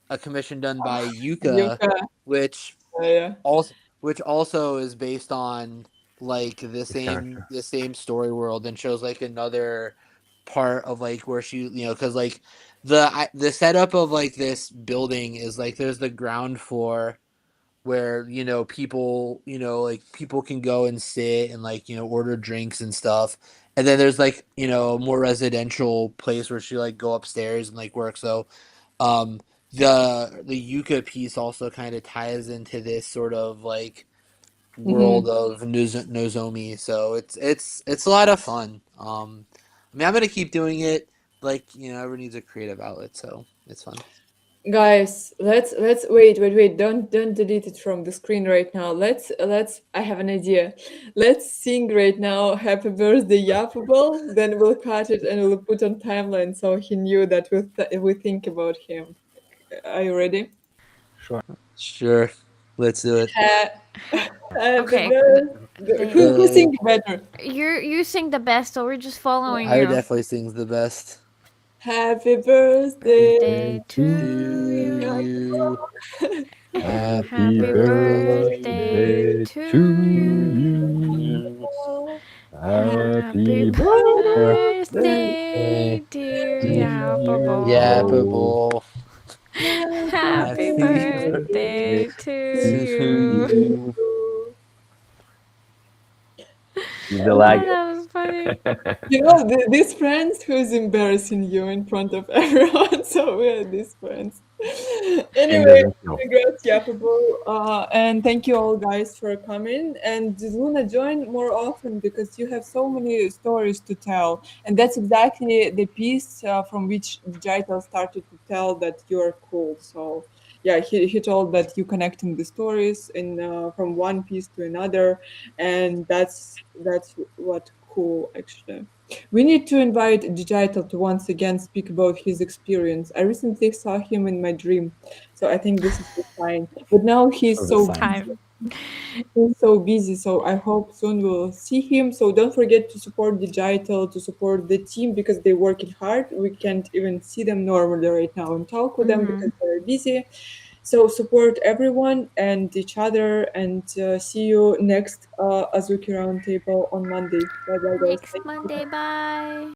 D: a commission done by Yuka,
A: Yuka.
D: which
A: Yeah.
D: also is based on like the
B: This
D: same
B: character.
D: the same story world, and shows like another part of like where she because like the setup of like this building is like there's the ground floor where people like people can go and sit and like order drinks and stuff, and then there's like a more residential place where she like go upstairs and like work. So um the Yuka piece also kind of ties into this sort of like world
A: Hmm.
D: of Nozomi. So it's a lot of fun. I mean, I'm gonna keep doing it. Like everyone needs a creative outlet, so it's fun.
A: Guys, let's wait. Don't delete it from the screen right now. Let's I have an idea. Let's sing right now Happy Birthday Yappable, then we'll cut it and we'll put on timeline so he knew that we think about him. Are you ready?
B: Sure.
D: Sure, let's do it.
A: Ha- Happy
C: Okay,
A: birthday. Who
D: Uh,
A: sings better?
C: you sing the best, so we're just following
D: I
C: you.
D: definitely sings the best.
A: Happy birthday
C: Birthday to
D: To
A: to
C: you.
D: you, happy
C: Happy
D: birthday
C: birthday
B: Birthday
C: to
B: to
C: you.
B: you.
D: to
A: Yapo.
C: Happy
B: Happy birthday
C: birthday, dear
B: to
C: Yapabo.
B: you.
D: Yappable.
C: Happy
D: Happy
B: Birthday
D: birthday
C: birthday to
B: to
D: to
C: you.
D: you.
B: you. With the
C: Oh,
B: lag.
C: that was funny.
A: You know, these friends who's embarrassing you in front of everyone. So we're these friends.
B: Shame
A: Anyway,
B: doesn't kill.
A: congrats, Yapable. And thank you all guys for coming. And Luna, join more often because you have so many stories to tell. And that's exactly the piece from which Jaital started to tell that you're cool. So yeah, he told that you connecting the stories in from one piece to another, and that's what cool actually. We need to invite Digital to once again speak about his experience. I recently saw him in my dream, so I think this is the sign. But now
B: Sure, the
C: It's
B: sign.
C: time.
A: he's so busy, so I hope soon we'll see him. So don't forget to support Digital, to support the team because they're working hard. We can't even see them normally right now and talk with them because they're busy. So support everyone and each other, and see you next Azuki Roundtable on Monday. Bye bye, guys.
C: Next
A: Thank you.
C: Monday, bye.